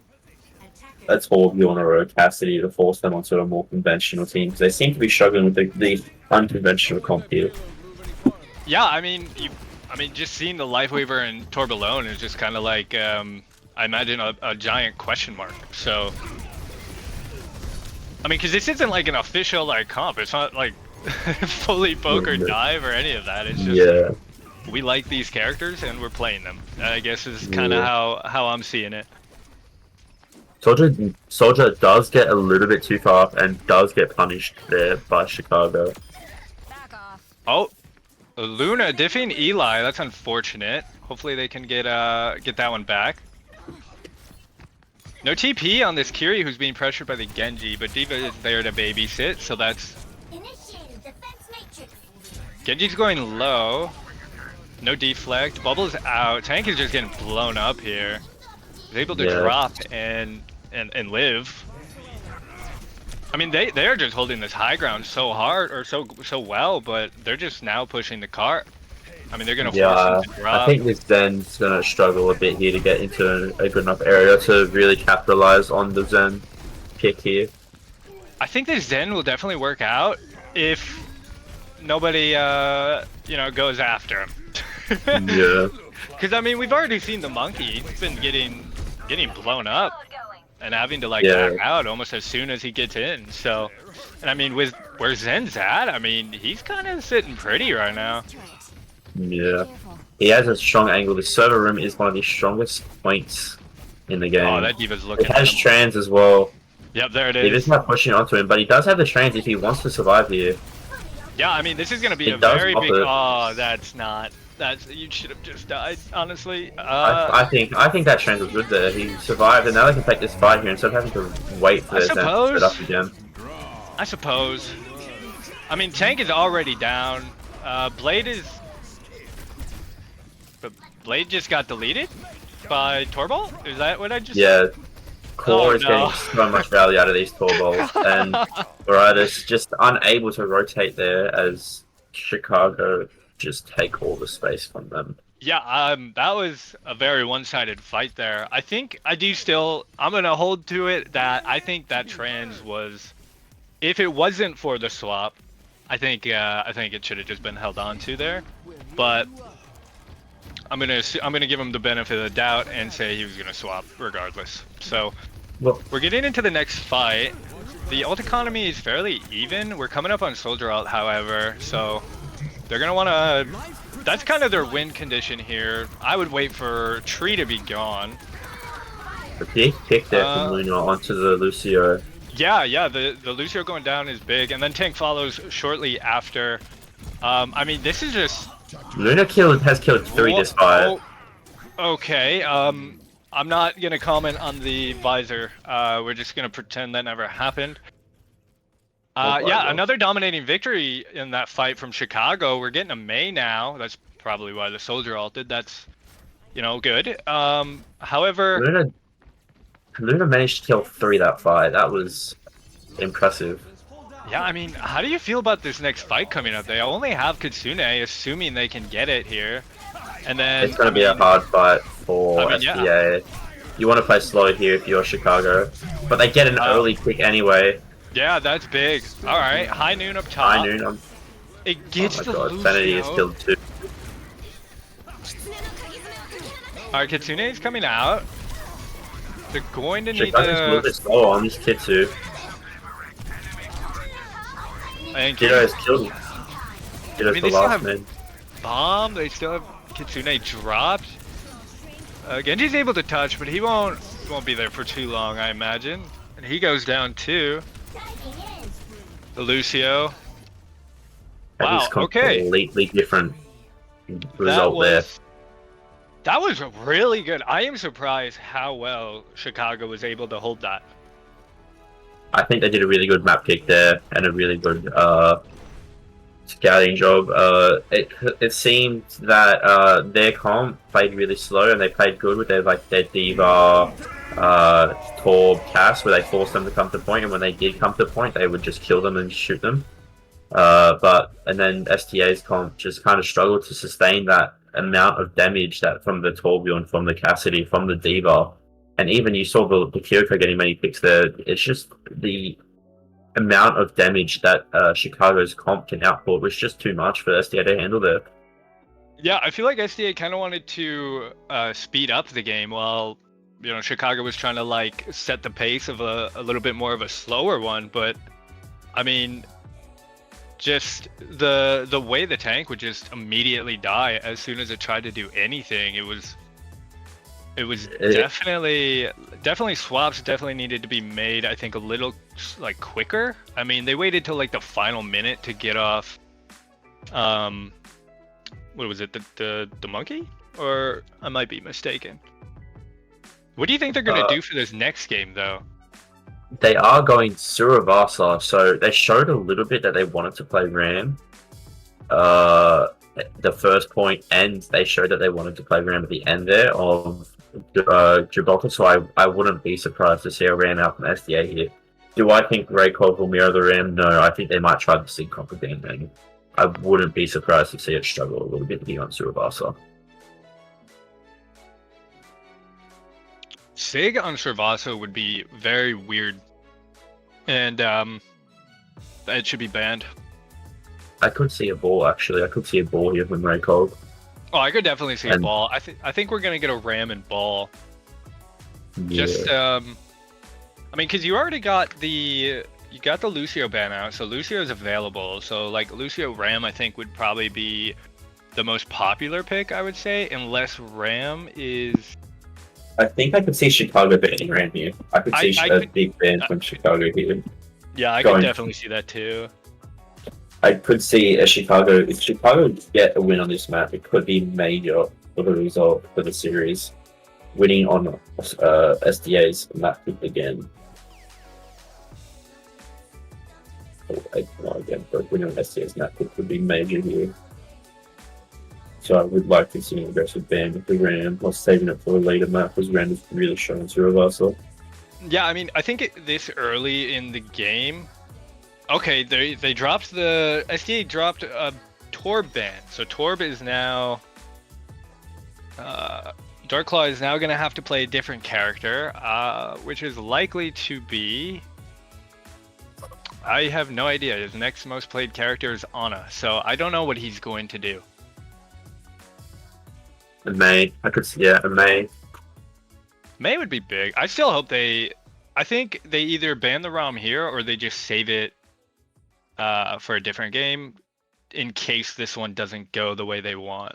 Speaker 6: a Torbjorn or a Cassidy to force them onto a more conventional team, because they seem to be struggling with the unconventional comp here.
Speaker 7: Yeah, I mean, just seeing the Lifeweaver and Torb alone is just kind of like, I imagine a giant question mark. So, I mean, because this isn't like an official like comp. It's not like fully poke or dive or any of that. It's just we like these characters and we're playing them. I guess is kind of how I'm seeing it.
Speaker 6: Soldier does get a little bit too far up and does get punished there by Chicago.
Speaker 9: Back off.
Speaker 7: Oh, Luna diffing Eli. That's unfortunate. Hopefully they can get that one back. No TP on this Kiri who's being pressured by the Genji, but Diva is there to babysit, so that's... Genji's going low. No deflect. Bubble's out. Tank is just getting blown up here. He's able to drop and live. I mean, they are just holding this high ground so hard, or so well, but they're just now pushing the cart. I mean, they're gonna force him to drop.
Speaker 6: I think this Zen's gonna struggle a bit here to get into a good enough area to really capitalize on the Zen pick here.
Speaker 7: I think this Zen will definitely work out if nobody, goes after him.
Speaker 6: Yeah.
Speaker 7: Because I mean, we've already seen the monkey. He's been getting blown up and having to back out almost as soon as he gets in. So, and I mean, with where Zen's at, I mean, he's kind of sitting pretty right now.
Speaker 6: Yeah. He has a strong angle. The server room is one of the strongest points in the game.
Speaker 7: Oh, that Diva's looking.
Speaker 6: It has trans as well.
Speaker 7: Yep, there it is.
Speaker 6: He is not pushing onto him, but he does have the trans if he wants to survive here.
Speaker 7: Yeah, I mean, this is gonna be a very big. Oh, that's not. You should have just died, honestly.
Speaker 6: I think that trans was good there. He survived, and now they can take this fight here instead of having to wait for their to set up again.
Speaker 7: I suppose. I mean, Tank is already down. Blade is. But Blade just got deleted by Torbal? Is that what I just?
Speaker 6: Yeah. Core is getting so much value out of these Torballs, and Viritus just unable to rotate there as Chicago just take all the space from them.
Speaker 7: Yeah, that was a very one-sided fight there. I think I'm gonna hold to it that I think that trans was, if it wasn't for the swap, I think it should have just been held on to there. But I'm gonna give him the benefit of the doubt and say he was gonna swap regardless. So
Speaker 6: Well,
Speaker 7: we're getting into the next fight. The ult economy is fairly even. We're coming up on soldier ult, however, so they're gonna wanna. That's kind of their win condition here. I would wait for Tree to be gone.
Speaker 6: the big pick there from Luna onto the Lucio.
Speaker 7: Yeah, the Lucio going down is big, and then Tank follows shortly after. I mean, this is just.
Speaker 6: Luna has killed 3 this fight.
Speaker 7: Okay, I'm not gonna comment on the visor. We're just gonna pretend that never happened. Yeah, another dominating victory in that fight from Chicago. We're getting a May now. That's probably why the soldier ulted. That's, good. However,
Speaker 6: Luna managed to kill 3 that fight. That was impressive.
Speaker 7: yeah, I mean, how do you feel about this next fight coming up? They only have Kitsune, assuming they can get it here. And then
Speaker 6: It's going to be a hard fight for SDA. You want to play slow here if you're Chicago. But they get an early pick anyway.
Speaker 7: Yeah, that's big. All right, High Noon up top.
Speaker 6: High Noon.
Speaker 7: It gets the
Speaker 6: God,
Speaker 7: Lucio.
Speaker 6: Sanity is killed 2.
Speaker 7: All right, Kitsune is coming out. They're going to need
Speaker 6: Chicago's a little
Speaker 7: to.
Speaker 6: bit slower on this Kitsu.
Speaker 7: And
Speaker 6: Kiddo has killed him. Kiddo's
Speaker 7: they
Speaker 6: the
Speaker 7: still
Speaker 6: last
Speaker 7: have
Speaker 6: man.
Speaker 7: Bomb. They still have Kitsune dropped. Genji's able to touch, but he won't be there for too long, I imagine. And he goes down too. The Lucio.
Speaker 6: That is completely different result there.
Speaker 7: That was really good. I am surprised how well Chicago was able to hold that.
Speaker 6: I think they did a really good map pick there and a really good scouting job. It seemed that their comp played really slow and they played good with their Diva, Torb, Cass, where they forced them to come to point, and when they did come to point, they would just kill them and shoot them. And then STA's comp just kind of struggled to sustain that amount of damage that from the Torbjorn, from the Cassidy, from the Diva. And even you saw the Kyoko getting many picks there. It's just the amount of damage that Chicago's comp can output was just too much for SDA to handle there.
Speaker 7: Yeah, I feel like SDA kind of wanted to speed up the game while Chicago was trying to set the pace of a little bit more of a slower one. But I mean, just the way the tank would just immediately die as soon as it tried to do anything. It was definitely swaps definitely needed to be made, I think, a little quicker. I mean, they waited till the final minute to get off what was it, the monkey? Or I might be mistaken. What do you think they're gonna do for this next game though?
Speaker 6: They are going Suravasa, so they showed a little bit that they wanted to play Ram. The first point, and they showed that they wanted to play Ram at the end there of Gibraltar, so I wouldn't be surprised to see a Ram out from SDA here. Do I think Raykov will mirror the Ram? No, I think they might try the Sig Comp again, and I wouldn't be surprised to see it struggle a little bit to be on Suravasa.
Speaker 7: Sig on Servaso would be very weird, and it should be banned.
Speaker 6: I could see a ball, actually. I could see a ball here from Raykov.
Speaker 7: Oh, I could definitely see a ball. I think we're gonna get a Ram and ball.
Speaker 6: Yeah.
Speaker 7: Just I mean, because you already got the Lucio ban out, so Lucio is available. So Lucio Ram, I think, would probably be the most popular pick, I would say, unless Ram is.
Speaker 6: I think I could see Chicago banning Ram here. I could see a big ban from Chicago here.
Speaker 7: Yeah, I could definitely see that too.
Speaker 6: I could see if Chicago get a win on this map, it could be major for the result for the series. Winning on SDA's map pick again. But winning on SDA's map pick would be major here. So I would like to see an aggressive ban with the Ram, or saving it for a later map, because Ram is really showing to reversal.
Speaker 7: Yeah, I mean, I think this early in the game. Okay, they dropped SDA dropped a Torb ban, so Torb is now Darklaw is now going to have to play a different character, which is likely to be... I have no idea. His next most played character is Ana, so I don't know what he's going to do.
Speaker 6: A May. I could see, yeah, a May.
Speaker 7: May would be big. I still hope they... I think they either ban the ROM here or they just save it for a different game in case this one doesn't go the way they want.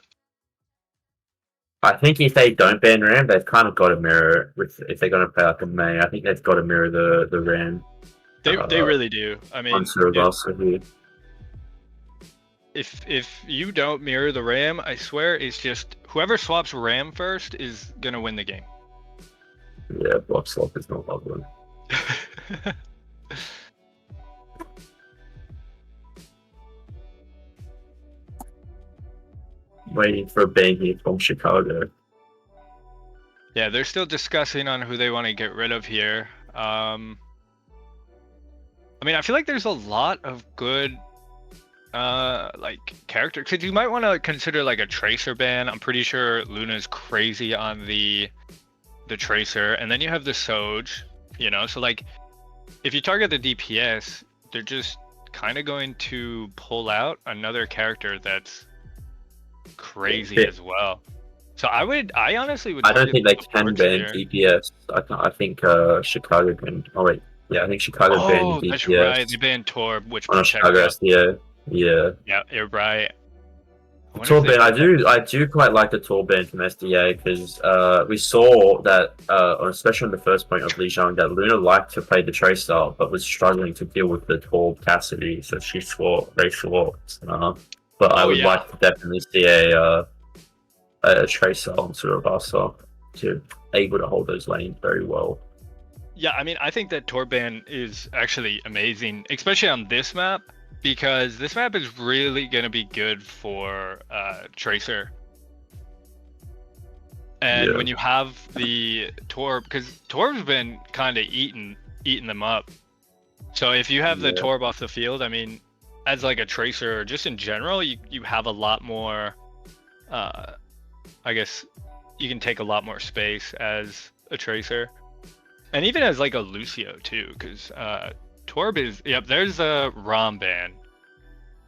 Speaker 6: I think if they don't ban Ram, they've kind of got to mirror with if they're going to play like a May. I think they've got to mirror the Ram.
Speaker 7: They really do. I mean, if you don't mirror the Ram, I swear it's just whoever swaps Ram first is gonna win the game.
Speaker 6: Yeah, block swap is not lovely. Waiting for a bang here from Chicago.
Speaker 7: Yeah, they're still discussing on who they want to get rid of here. I mean, I feel like there's a lot of good like characters, because you might want to consider like a Tracer ban. I'm pretty sure Luna's crazy on the Tracer, and then you have the Soj, you know, so like if you target the DPS, they're just kind of going to pull out another character that's crazy as well. So I honestly would.
Speaker 6: I don't think they can ban DPS. I think Chicago can. Oh wait, yeah, I think Chicago banned DPS.
Speaker 7: That's right. They banned Torb, which
Speaker 6: on Chicago SDA. Yeah.
Speaker 7: Yeah, you're right.
Speaker 6: Torban, I do quite like the Torban from SDA because we saw that, especially on the first point of Lijiang, that Luna liked to play the Trace style, but was struggling to deal with the Torb Cassidy, so she swapped. But I would like to definitely see a Trace style on Surabasa to able to hold those lanes very well.
Speaker 7: Yeah, I mean, I think that Torban is actually amazing, especially on this map, because this map is really going to be good for Tracer. And when you have the Torb, because Torb's been kind of eating them up. So if you have the Torb off the field, I mean, as like a Tracer, just in general, you have a lot more, I guess you can take a lot more space as a Tracer. And even as like a Lucio too, because Torb is, yep, there's a ROM ban.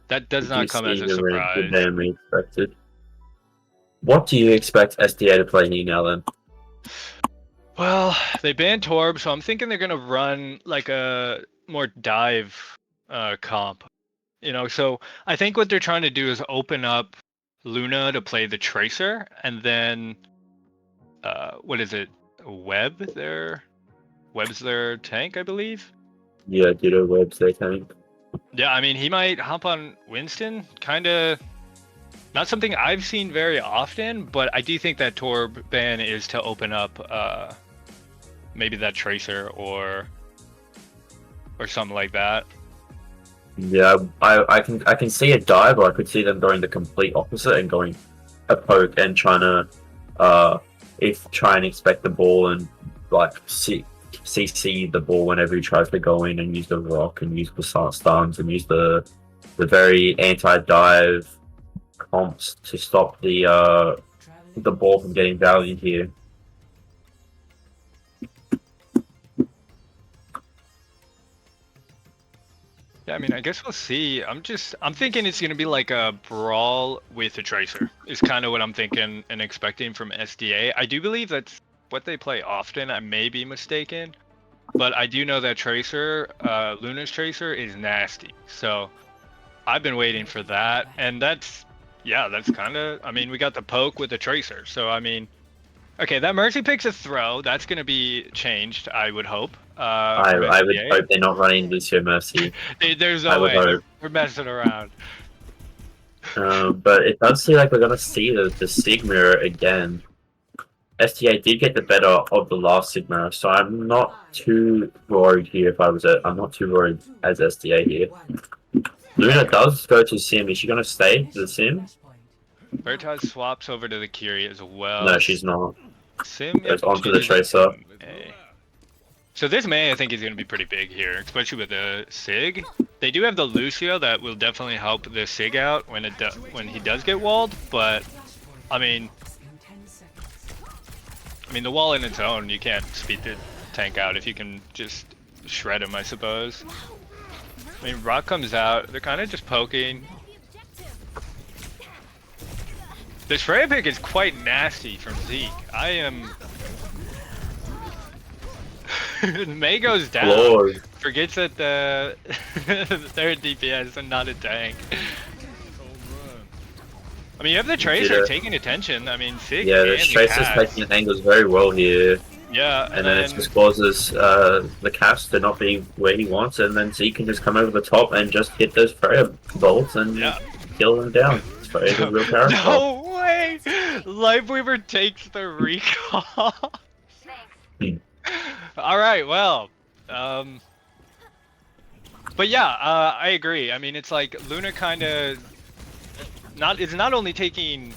Speaker 7: That does not come as a surprise.
Speaker 6: We expected. What do you expect SDA to play now then?
Speaker 7: Well, they banned Torb, so I'm thinking they're gonna run like a more dive comp. You know, so I think what they're trying to do is open up Luna to play the Tracer, and then what is it? Web's their tank, I believe.
Speaker 6: Yeah, Ditto Web's their tank.
Speaker 7: Yeah, I mean, he might hop on Winston. Kind of not something I've seen very often, but I do think that Torb ban is to open up maybe that Tracer or something like that.
Speaker 6: Yeah, I can see a dive, or I could see them going the complete opposite and going a poke and trying to try and expect the ball and like CC the ball whenever he tries to go in and use the rock and use the stuns and use the very anti-dive comps to stop the ball from getting value here.
Speaker 7: Yeah, I mean, I guess we'll see. I'm thinking it's gonna be like a brawl with a Tracer. Is kind of what I'm thinking and expecting from SDA. I do believe that's what they play often. I may be mistaken, but I do know that Tracer, Luna's Tracer, is nasty. So I've been waiting for that, and that's kind of. I mean, we got the poke with the Tracer, so I mean, okay, that Mercy picks a throw. That's gonna be changed, I would hope.
Speaker 6: I would hope they're not running Lucio Mercy.
Speaker 7: There's no way. We're messing around.
Speaker 6: But it does seem like we're gonna see the Sigma again. STA did get the better of the last Sigma, so I'm not too worried here. I'm not too worried as STA here. Luna does go to Sim. Is she gonna stay to the Sim?
Speaker 7: Bertaz swaps over to the Kiri as well.
Speaker 6: No, she's not.
Speaker 7: Sim
Speaker 6: goes on to the Tracer.
Speaker 7: So this May, I think, is going to be pretty big here, especially with the Sig. They do have the Lucio that will definitely help the Sig out when he does get walled, but I mean, mean, the wall in its own, you can't speed the tank out if you can just shred him, I suppose. I mean, Rock comes out, they're kind of just poking. This Freya pick is quite nasty from Zeke. I am... Mei goes down,
Speaker 6: Lord.
Speaker 7: forgets that they're a DPS and not a tank. I mean, you have the Tracer taking attention. I mean, Sig
Speaker 6: Yeah, the
Speaker 7: and
Speaker 6: Tracer's
Speaker 7: Cass.
Speaker 6: taking angles very well here.
Speaker 7: Yeah,
Speaker 6: And then it just causes the Cass to not be where he wants, and then Zeke can just come over the top and just hit those Freya bolts and kill them down. Freya's a real character.
Speaker 7: No way! Lifeweaver takes the recall. Alright, well. But yeah, I agree. I mean, it's like Luna kinda is not only taking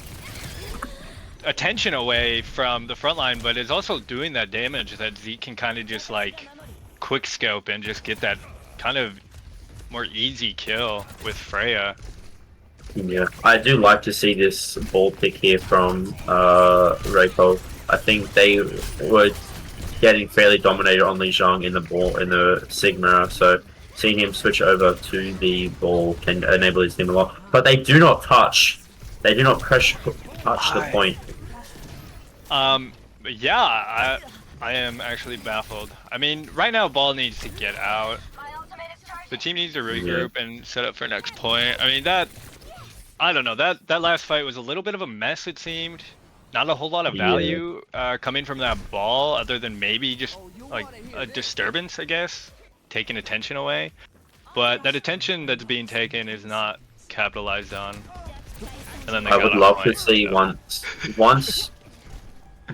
Speaker 7: attention away from the front line, but is also doing that damage that Zeke can kind of just like quick scope and just get that kind of more easy kill with Freya.
Speaker 6: Yeah, I do like to see this ball pick here from Reiko. I think they were getting fairly dominated on Li Zhang in the Sigma, so seeing him switch over to the ball can enable his team a lot. But they do not touch. They do not touch the point.
Speaker 7: Yeah, I am actually baffled. I mean, right now ball needs to get out. The team needs to regroup and set up for next point. I mean, I don't know, that last fight was a little bit of a mess, it seemed. Not a whole lot of value coming from that ball, other than maybe just like a disturbance, I guess, taking attention away. But that attention that's being taken is not capitalized on. And then
Speaker 6: I would love to see once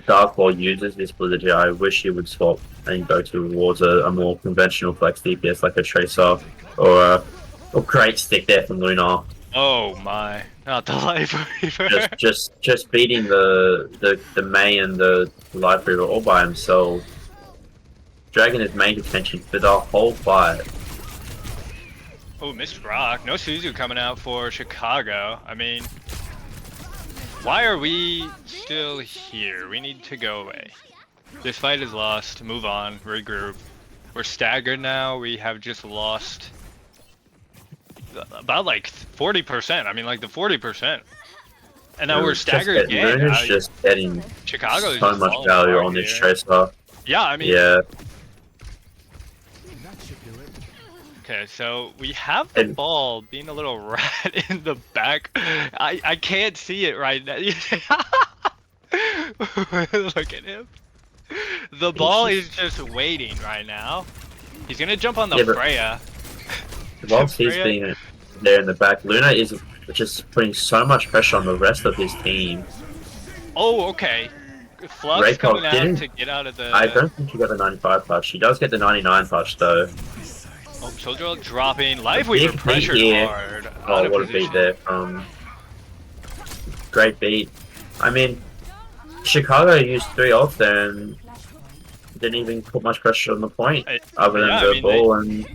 Speaker 6: Dark Ball uses this Blizzard here, I wish he would swap and go towards a more conventional flex DPS like a Tracer or a great stick there from Luna.
Speaker 7: Oh my, not the Lifeweaver.
Speaker 6: just beating the Mei and the Lifeweaver all by himself. Dragging his main attention for the whole fight.
Speaker 7: Oh, missed Rock. No Suzu coming out for Chicago. I mean, why are we still here? We need to go away. This fight is lost. Move on. Regroup. We're staggered now. We have just lost about like 40%. I mean, like the 40%. And now we're staggered again.
Speaker 6: Luna's just getting
Speaker 7: Chicago
Speaker 6: so much value on this Tracer.
Speaker 7: Yeah, I mean.
Speaker 6: Yeah.
Speaker 7: Okay, so we have the ball being a little rat in the back. I can't see it right now. Look at him. The ball is just waiting right now. He's gonna jump on the Freya.
Speaker 6: Whilst he's being there in the back, Luna is just putting so much pressure on the rest of his team.
Speaker 7: Oh, okay. Flux coming out to get out of the...
Speaker 6: I don't think he got the 95 touch. He does get the 99 touch though.
Speaker 7: Oh, Soldier dropping. Lifeweaver pressured hard.
Speaker 6: Oh, what a beat there from... Great beat. I mean, Chicago used 3 ults there and didn't even put much pressure on the point other than the ball and...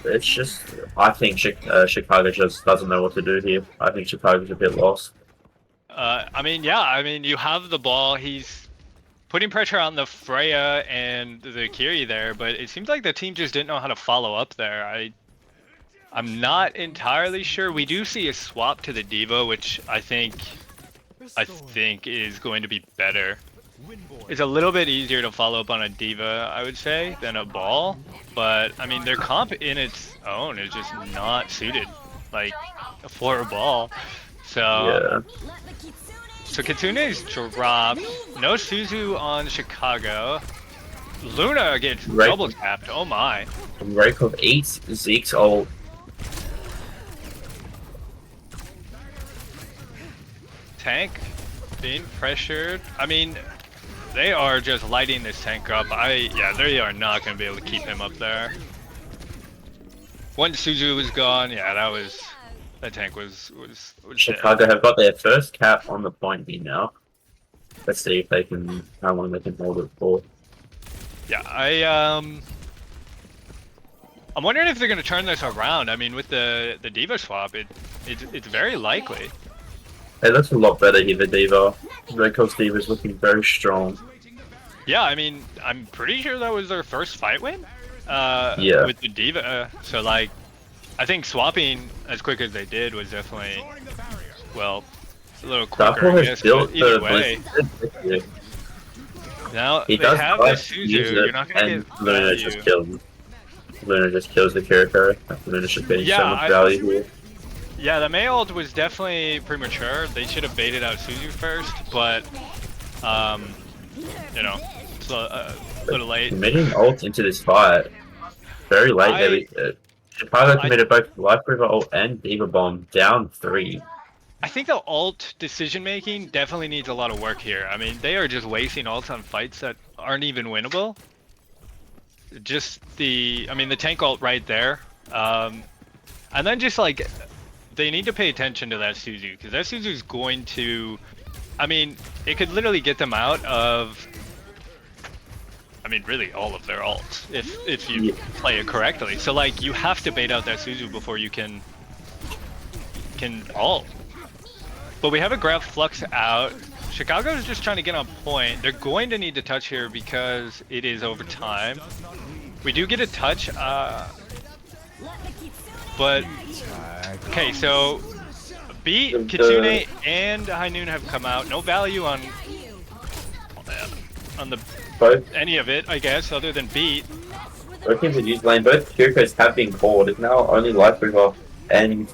Speaker 6: it's just... I think Chicago just doesn't know what to do here. I think Chicago's a bit lost.
Speaker 7: I mean, yeah, I mean, you have the ball. He's putting pressure on the Freya and the Kiri there, but it seems like the team just didn't know how to follow up there. I'm not entirely sure. We do see a swap to the D.Va, which I think is going to be better. It's a little bit easier to follow up on a D.Va, I would say, than a ball. But I mean, their comp in its own is just not suited, like, for a ball. So, so Kitsune's dropped. No Suzu on Chicago. Luna gets double tapped. Oh my.
Speaker 6: Reiko eats Zeke's ult.
Speaker 7: Tank being pressured. I mean, they are just lighting this tank up. Yeah, they are not going to be able to keep him up there. Once Suzu was gone, yeah, that tank was
Speaker 6: Chicago have got their first cap on the point here now. Let's see if they can, how long they can hold it for.
Speaker 7: Yeah, I'm wondering if they're going to turn this around. I mean, with the D.Va swap, it's very likely.
Speaker 6: It looks a lot better here, the Diva. Red Coast Diva is looking very strong.
Speaker 7: Yeah, I mean, I'm pretty sure that was their first fight win.
Speaker 6: Yeah.
Speaker 7: With the Diva. So like, I think swapping as quick as they did was definitely, well, a little quicker.
Speaker 6: Sapphire
Speaker 7: I
Speaker 6: has
Speaker 7: guess,
Speaker 6: built
Speaker 7: but either
Speaker 6: the
Speaker 7: way,
Speaker 6: Blizzard.
Speaker 7: now
Speaker 6: He
Speaker 7: they
Speaker 6: does
Speaker 7: have
Speaker 6: try
Speaker 7: this
Speaker 6: to
Speaker 7: Suzu.
Speaker 6: use
Speaker 7: You're
Speaker 6: it,
Speaker 7: not gonna
Speaker 6: and
Speaker 7: get
Speaker 6: Luna
Speaker 7: value.
Speaker 6: just kills. Luna just kills the Kiriko. Luna should be so much value here.
Speaker 7: Yeah, the Mei ult was definitely premature. They should have baited out Suzu first, but you know, it's a little late.
Speaker 6: Committing ult into this fight very late. Chicago committed both Life River ult and Diva Bomb down 3.
Speaker 7: I think the ult decision making definitely needs a lot of work here. I mean, they are just wasting ults on fights that aren't even winnable. Just I mean, the tank ult right there, and then just like they need to pay attention to that Suzu, because that Suzu is going to, I mean, it could literally get them out of, I mean, really all of their ults if you play it correctly. So like, you have to bait out that Suzu before you can ult. But we have a grab Flux out. Chicago is just trying to get on point. They're going to need to touch here because it is overtime. We do get a touch, but okay, so Beat, Kitsune, and High Noon have come out. No value on the any of it, I guess, other than Beat.
Speaker 6: Both teams have used lane. Both Kirikos have been called. It's now only Life River and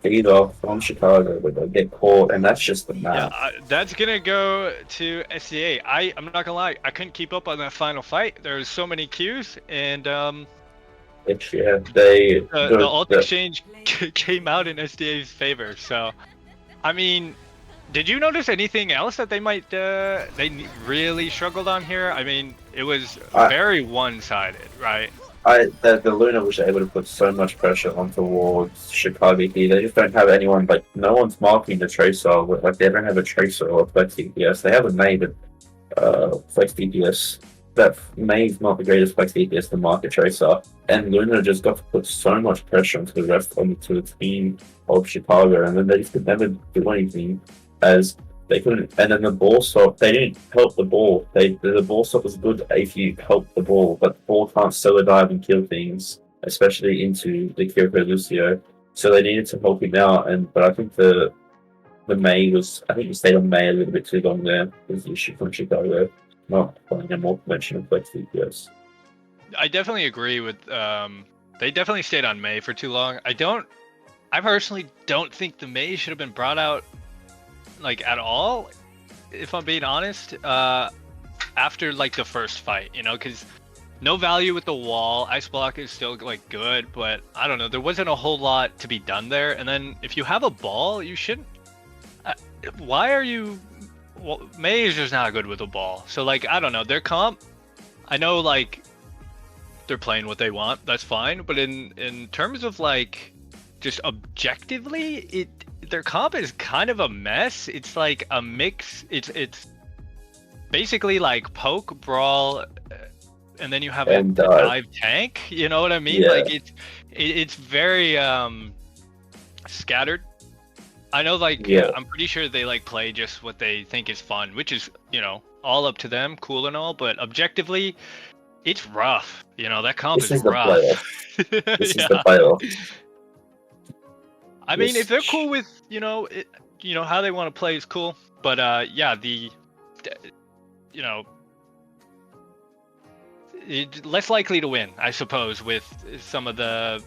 Speaker 6: Diva from Chicago where they'll get caught, and that's just the map.
Speaker 7: Yeah, that's gonna go to SCA. I'm not gonna lie, I couldn't keep up on that final fight. There was so many queues, and
Speaker 6: the
Speaker 7: ult exchange came out in SDA's favor. So, I mean, did you notice anything else that they might they really struggled on here? I mean, it was very one-sided, right?
Speaker 6: The Luna was able to put so much pressure on towards Chicago here. They just don't have anyone, like, no one's marking the Tracer. Like, they don't have a Tracer or Flex DPS. They have a May, but Flex DPS. That May's not the greatest Flex DPS to mark a Tracer. And Luna just got to put so much pressure onto the team of Chicago, and then they just could never do anything as they couldn't. And then the ball stop, they didn't help the ball. The ball stop was good if you help the ball, but the ball can't solo dive and kill things, especially into the Kiriko Lucio. So they needed to help him out, but I think the May was, I think he stayed on May a little bit too long there. Was the issue from Chicago, not playing a more conventional Flex DPS.
Speaker 7: I definitely agree with they definitely stayed on May for too long. I personally don't think the May should have been brought out like at all, if I'm being honest, after like the first fight, you know, because no value with the wall. Ice block is still like good, but I don't know, there wasn't a whole lot to be done there. And then if you have a ball, you shouldn't, why are you, well, May is just not good with a ball. So like, I don't know, their comp, I know like they're playing what they want, that's fine, but in terms of like just objectively, their comp is kind of a mess. It's like a mix. It's basically like poke, brawl, and then you have a dive tank. You know what I mean?
Speaker 6: Yeah.
Speaker 7: Like it's very scattered. I know, like,
Speaker 6: Yeah.
Speaker 7: I'm pretty sure they like play just what they think is fun, which is, you know, all up to them, cool and all. But objectively, it's rough. You know, that comp is rough.
Speaker 6: This is the playoff.
Speaker 7: I mean, if they're cool with, you know, how they want to play is cool. But yeah, you know, less likely to win, I suppose, with some of the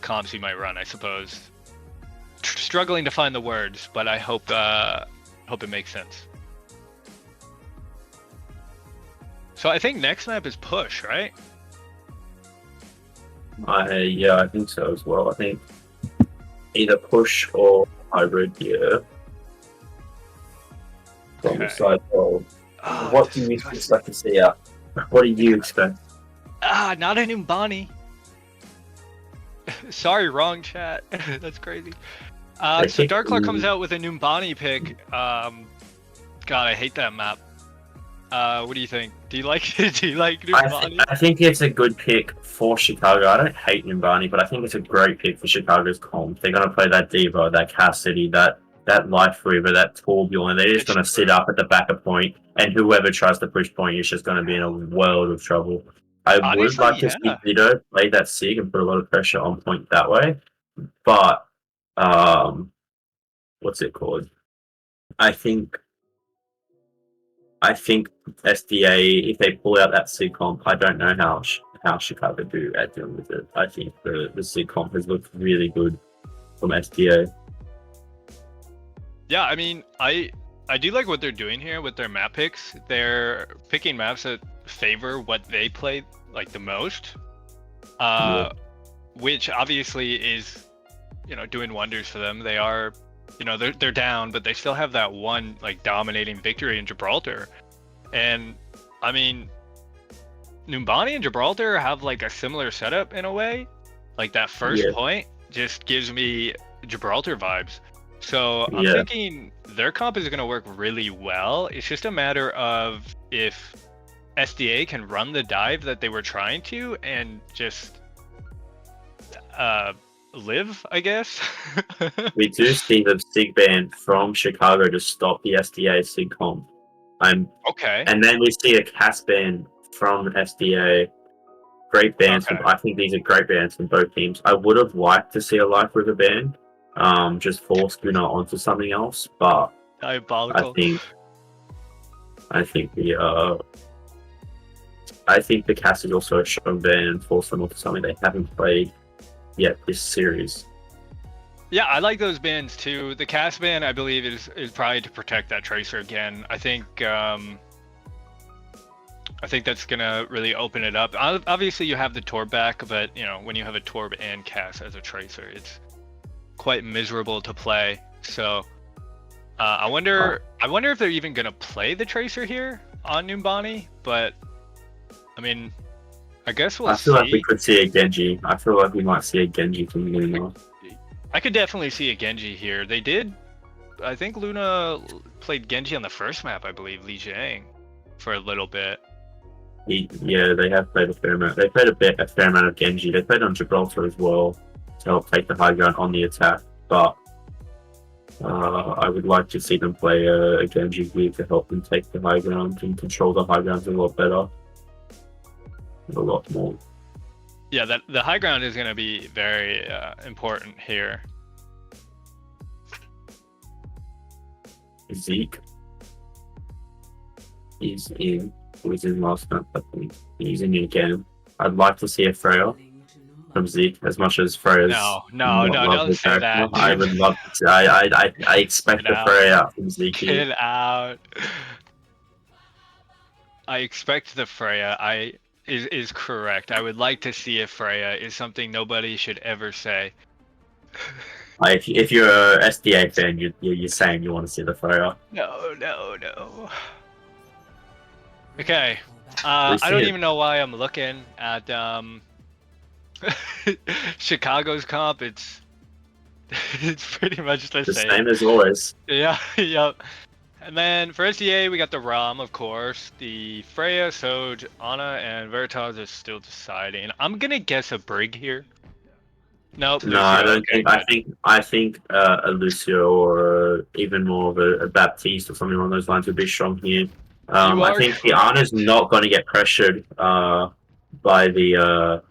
Speaker 7: comps you might run, I suppose. Struggling to find the words, but I hope it makes sense. So I think next map is push, right?
Speaker 6: Yeah, I think so as well. I think either push or hybrid, yeah. From the side of what do you expect to see out? What do you expect?
Speaker 7: Not an Umbani. Sorry, wrong chat. That's crazy. So Darkclaw comes out with a Numbani pick. God, I hate that map. What do you think? Do you like do you like Numbani?
Speaker 6: I think it's a good pick for Chicago. I don't hate Numbani, but I think it's a great pick for Chicago's comp. They're gonna play that Diva, that Cassidy, that Life Weaver, that Turbulent. They're just gonna sit up at the back of point, and whoever tries to push point is just gonna be in a world of trouble. I would
Speaker 7: Honestly,
Speaker 6: like to see Vito play that Sig and put a lot of pressure on point that way, but what's it called? I think SDA, if they pull out that Sig comp, I don't know how Chicago do at dealing with it. I think the Sig comp has looked really good from SDA.
Speaker 7: Yeah, I mean, I do like what they're doing here with their map picks. They're picking maps that favor what they play like the most, which obviously is, you know, doing wonders for them. They are, you know, they're down, but they still have that one like dominating victory in Gibraltar. And I mean, Numbani and Gibraltar have like a similar setup in a way. Like that first point just gives me Gibraltar vibes. So I'm thinking their comp is going to work really well. It's just a matter of if SDA can run the dive that they were trying to and just live, I guess.
Speaker 6: We do see the Sig ban from Chicago to stop the SDA Sig comp.
Speaker 7: Okay.
Speaker 6: And then we see a CAS ban from SDA. Great bans.
Speaker 7: Okay.
Speaker 6: I think these are great bans from both teams. I would have liked to see a Life with a ban. Just force Gunnar onto something else, but
Speaker 7: Diabolical.
Speaker 6: I think the cast is also a strong ban and force them onto something they haven't played yet this series.
Speaker 7: Yeah, I like those bans too. The cast ban, I believe, is probably to protect that Tracer again. I think that's gonna really open it up. Obviously, you have the Torb back, but you know when you have a Torb and cast as a Tracer, it's quite miserable to play. So I wonder if they're even gonna play the Tracer here on Numbani. But I mean, I guess we'll see.
Speaker 6: I feel like we could see a Genji. I feel like we might see a Genji from Luna.
Speaker 7: I could definitely see a Genji here. They did. I think Luna played Genji on the first map, I believe, Li Jiang, for a little bit.
Speaker 6: Yeah, they have played a fair amount. They played a fair amount of Genji. They played on Gibraltar as well to help take the high ground on the attack. But I would like to see them play a Genji weave to help them take the high ground and control the high grounds a lot better. A lot more.
Speaker 7: Yeah, the high ground is going to be very important here.
Speaker 6: Zeke. He's in last map, I think. He's in again. I'd like to see a Freya from Zeke as much as Freya's.
Speaker 7: No, don't say that.
Speaker 6: I would love to. I expect a Freya from Zeke.
Speaker 7: Get out. I expect the Freya. Is correct. I would like to see a Freya is something nobody should ever say.
Speaker 6: If you're a SDA fan, you're saying you want to see the Freya.
Speaker 7: No. Okay. I don't even know why I'm looking at Chicago's comp. It's pretty much the same.
Speaker 6: Same as always.
Speaker 7: Yeah, yep. And then for SDA, we got the Ram, of course. The Freya, Soj, Ana, and Veritas are still deciding. I'm gonna guess a Brig here. Nope.
Speaker 6: No, I don't think. I think a Lucio or even more of a Baptiste or something along those lines would be strong here. I think the Ana's not going to get pressured by the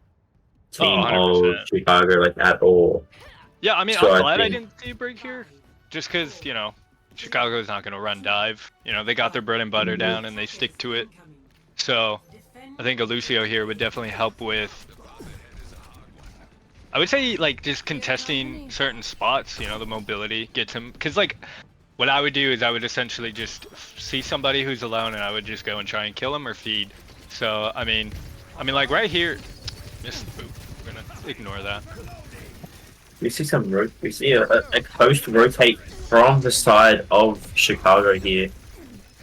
Speaker 6: team of Chicago like at all.
Speaker 7: Yeah, I mean,
Speaker 6: so
Speaker 7: I'm glad I didn't see a Brig here, just because you know. Chicago's not going to run dive. You know, they got their bread and butter down and they stick to it. So I think a Lucio here would definitely help with, I would say, like, just contesting certain spots, you know, the mobility gets him. Because, like, what I would do is I would essentially just see somebody who's alone and I would just go and try and kill him or feed. So, I mean, like, right here, missed the boop. We're going to ignore that.
Speaker 6: We see a host rotate from the side of Chicago here.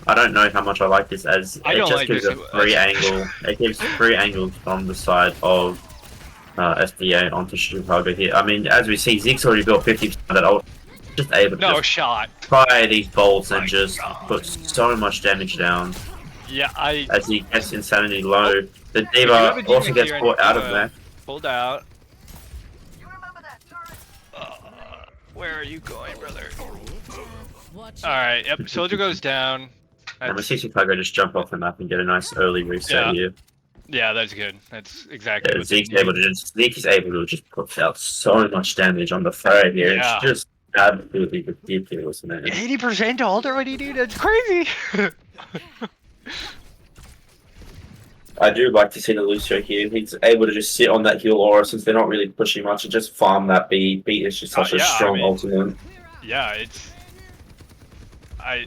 Speaker 6: I don't know how much I like this as it just gives a free angle. It gives free angles from the side of SDA onto Chicago here. I mean, as we see, Zeke's already built 50% of that ult. Just able to fire these bolts and just put so much damage down.
Speaker 7: Yeah,
Speaker 6: as he gets Insanity low. The
Speaker 7: you have a
Speaker 6: Diva also
Speaker 7: Diva
Speaker 6: gets
Speaker 7: here,
Speaker 6: caught out of
Speaker 7: Diva
Speaker 6: there.
Speaker 7: pulled out. Where are you going, brother? Alright, yep, Soldier goes down.
Speaker 6: And we see Chicago just jump off the map and get a nice early reset
Speaker 7: Yeah.
Speaker 6: here.
Speaker 7: Yeah, that's good. That's exactly
Speaker 6: Yeah,
Speaker 7: what they
Speaker 6: Zeke's
Speaker 7: need.
Speaker 6: able to just put out so much damage on the throw here.
Speaker 7: Yeah.
Speaker 6: It's just absolutely ridiculous, man.
Speaker 7: 80% ult already, dude. That's crazy.
Speaker 6: I do like to see the Lucio here. He's able to just sit on that heal aura since they're not really pushing much and just farm that beat. Beat is just such a
Speaker 7: Yeah,
Speaker 6: strong
Speaker 7: I mean,
Speaker 6: ultimate.
Speaker 7: yeah, it's I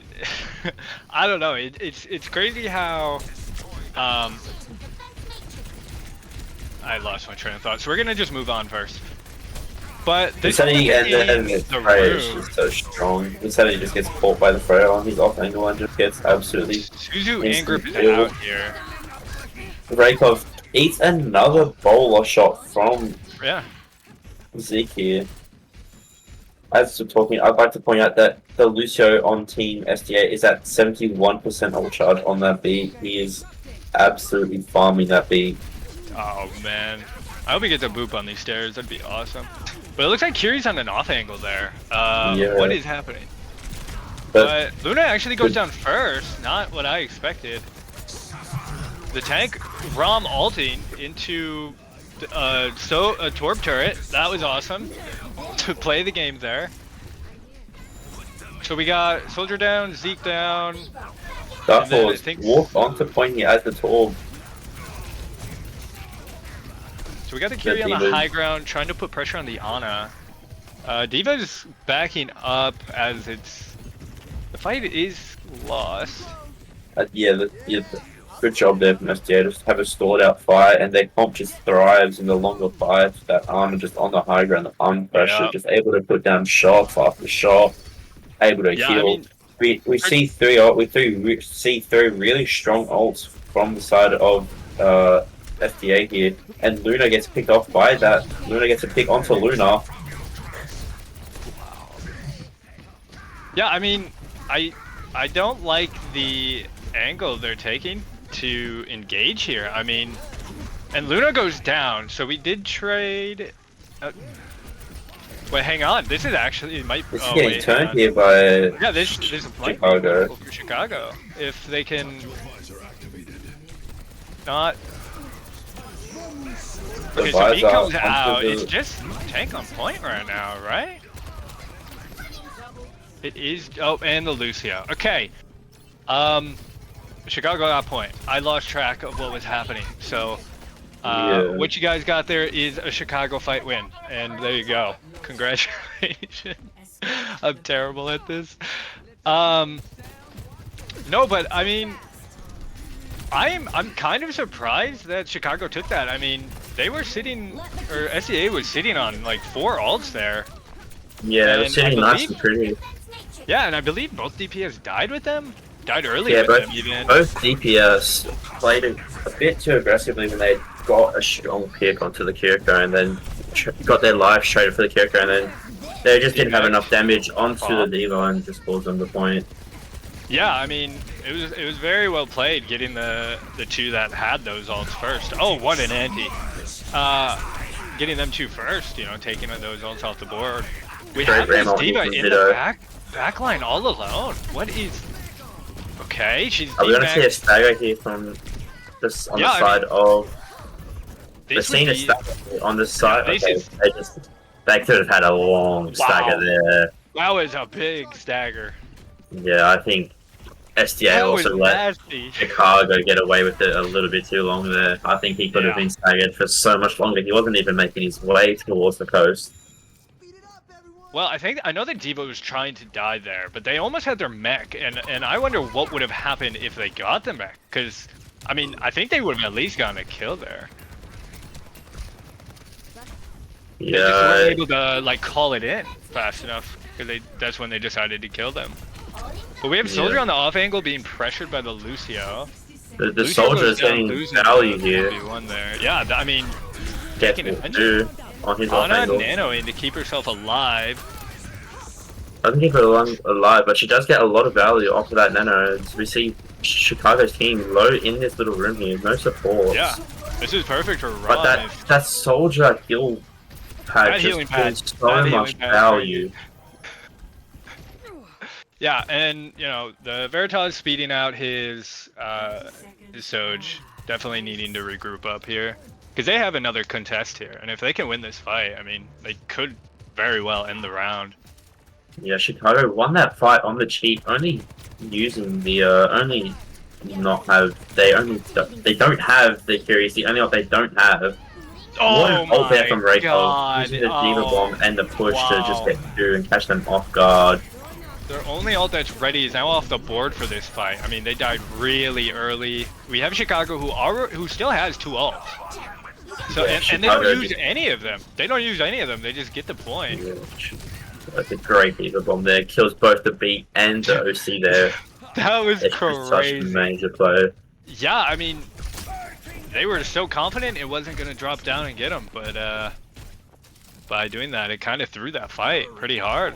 Speaker 7: I don't know. It's crazy how I lost my train of thought. So we're gonna just move on first. But this
Speaker 6: Insanity and then
Speaker 7: the
Speaker 6: the Freya is
Speaker 7: room.
Speaker 6: just so strong. Insanity just gets caught by the Freya on his off angle and just gets absolutely
Speaker 7: Suzu and Grip is
Speaker 6: instant
Speaker 7: out here.
Speaker 6: Rakov eats another bowler shot from
Speaker 7: Yeah.
Speaker 6: Zeke here. As we're talking, I'd like to point out that the Lucio on Team SDA is at 71% ult charge on that beat. He is absolutely farming that beat.
Speaker 7: Oh man. I hope he gets a boop on these stairs. That'd be awesome. But it looks like Kiri's on an off angle there.
Speaker 6: Yeah.
Speaker 7: What is happening?
Speaker 6: But
Speaker 7: Luna actually goes down first. Not what I expected. The tank Rom ulting into a Torp turret. That was awesome to play the game there. So we got Soldier down, Zeke down.
Speaker 6: Dark
Speaker 7: and then I
Speaker 6: Horse
Speaker 7: think-
Speaker 6: walked onto point here as the Torb.
Speaker 7: So we got the Kiri on the
Speaker 6: Diva.
Speaker 7: high ground, trying to put pressure on the Ana. Diva's backing up as the fight is lost.
Speaker 6: Yeah, good job there from SDA. Just have a stalled out fight, and their comp just thrives in the longer fights. That Armor just on the high ground, the unpressure,
Speaker 7: Yeah.
Speaker 6: just able to put down shot after shot, able to
Speaker 7: Yeah, I
Speaker 6: heal.
Speaker 7: mean-
Speaker 6: we see three really strong ults from the side of SDA here, and Luna gets picked off by that. Luna gets a pick onto Luna.
Speaker 7: Yeah, I mean, I don't like the angle they're taking to engage here. I mean, and Luna goes down, so we did trade. Wait, hang on. This is actually it might.
Speaker 6: This is
Speaker 7: Oh,
Speaker 6: getting
Speaker 7: wait,
Speaker 6: turned
Speaker 7: hang on.
Speaker 6: here by
Speaker 7: Yeah, this might be
Speaker 6: Chicago.
Speaker 7: wonderful for Chicago if they can not.
Speaker 6: The
Speaker 7: Okay, so B
Speaker 6: visor
Speaker 7: comes
Speaker 6: onto
Speaker 7: out.
Speaker 6: the-
Speaker 7: It's just tank on point right now, right? It is. Oh, and the Lucio. Okay. Chicago got point. I lost track of what was happening. So,
Speaker 6: Yeah.
Speaker 7: what you guys got there is a Chicago fight win, and there you go. Congratulations. I'm terrible at this. No, but I mean, I'm kind of surprised that Chicago took that. I mean, they were sitting, or SEA was sitting on like 4 ults there.
Speaker 6: Yeah, they're
Speaker 7: And I
Speaker 6: sitting nice
Speaker 7: believe-
Speaker 6: and pretty.
Speaker 7: Yeah, and I believe both DPS died with them. Died early
Speaker 6: Yeah,
Speaker 7: with them even.
Speaker 6: both DPS played it a bit too aggressively when they got a strong pick onto the Kiriko and then got their life traded for the Kiriko, and then they just didn't have enough damage onto the Diva and just caused them the point.
Speaker 7: Yeah, I mean, it was very well played getting the 2 that had those ults first. Oh, what an anti. Getting them 2 first, you know, taking those ults off the board. We
Speaker 6: Great
Speaker 7: have this
Speaker 6: Ram
Speaker 7: Diva
Speaker 6: ulti from
Speaker 7: in the
Speaker 6: Ditto.
Speaker 7: back line all alone. What is... Okay, she's
Speaker 6: Are we gonna see a
Speaker 7: D-Max.
Speaker 6: stagger here from this on
Speaker 7: Yeah,
Speaker 6: the side of the
Speaker 7: This would
Speaker 6: scene? Is
Speaker 7: be-
Speaker 6: stagger on this side.
Speaker 7: this
Speaker 6: Okay,
Speaker 7: is-
Speaker 6: they could have had a long stagger there.
Speaker 7: That was a big stagger.
Speaker 6: Yeah, I think SDA
Speaker 7: That was
Speaker 6: also let
Speaker 7: nasty.
Speaker 6: Chicago get away with it a little bit too long there. I think he could have
Speaker 7: Yeah.
Speaker 6: been staggered for so much longer. He wasn't even making his way towards the coast.
Speaker 7: Well, I know that Diva was trying to die there, but they almost had their mech, and I wonder what would have happened if they got the mech, because, I mean, I think they would have at least gotten a kill there. They just weren't
Speaker 6: Yeah,
Speaker 7: able to, like, call it in fast enough, because that's when they decided to kill them. But we have Soldier
Speaker 6: Yeah.
Speaker 7: on the off angle being pressured by the Lucio.
Speaker 6: the
Speaker 7: Lucio
Speaker 6: soldier
Speaker 7: goes
Speaker 6: is
Speaker 7: down
Speaker 6: getting
Speaker 7: losing
Speaker 6: value
Speaker 7: the
Speaker 6: here.
Speaker 7: 1v1 there. Yeah, I mean,
Speaker 6: Gets
Speaker 7: taking
Speaker 6: will
Speaker 7: advantage.
Speaker 6: do on his off
Speaker 7: Ana
Speaker 6: angle.
Speaker 7: nanoing to keep herself alive.
Speaker 6: Doesn't keep her alive, but she does get a lot of value off of that nano. As we see Chicago's team low in this little room here, no support.
Speaker 7: Yeah, this is perfect for
Speaker 6: But
Speaker 7: Ron.
Speaker 6: that soldier heal pad
Speaker 7: That
Speaker 6: just
Speaker 7: healing pad-
Speaker 6: brings
Speaker 7: that
Speaker 6: so
Speaker 7: healing
Speaker 6: much
Speaker 7: pad's
Speaker 6: value.
Speaker 7: Yeah, and you know the Veritas speeding out his Soj, definitely needing to regroup up here because they have another contest here, and if they can win this fight, I mean they could very well end the round.
Speaker 6: Yeah, Chicago won that fight on the cheap, only using the only not have they don't have the Curious. The only ult they don't have. What
Speaker 7: Oh
Speaker 6: an ult there
Speaker 7: my
Speaker 6: from Reiko,
Speaker 7: god!
Speaker 6: using the Diva
Speaker 7: Oh,
Speaker 6: Bomb and the push to just
Speaker 7: wow.
Speaker 6: get through and catch them off guard.
Speaker 7: their only ult that's ready is now off the board for this fight. I mean, they died really early. We have Chicago who still has 2 ults. So
Speaker 6: Yeah,
Speaker 7: and they don't
Speaker 6: Chicago
Speaker 7: use any of them. They don't use any of them. They just get the point.
Speaker 6: That's a great Diva Bomb there. Kills both the beat and the OC there.
Speaker 7: That was
Speaker 6: It's just such a
Speaker 7: crazy.
Speaker 6: major play.
Speaker 7: Yeah, I mean, they were so confident it wasn't gonna drop down and get them, but by doing that, it kind of threw that fight pretty hard.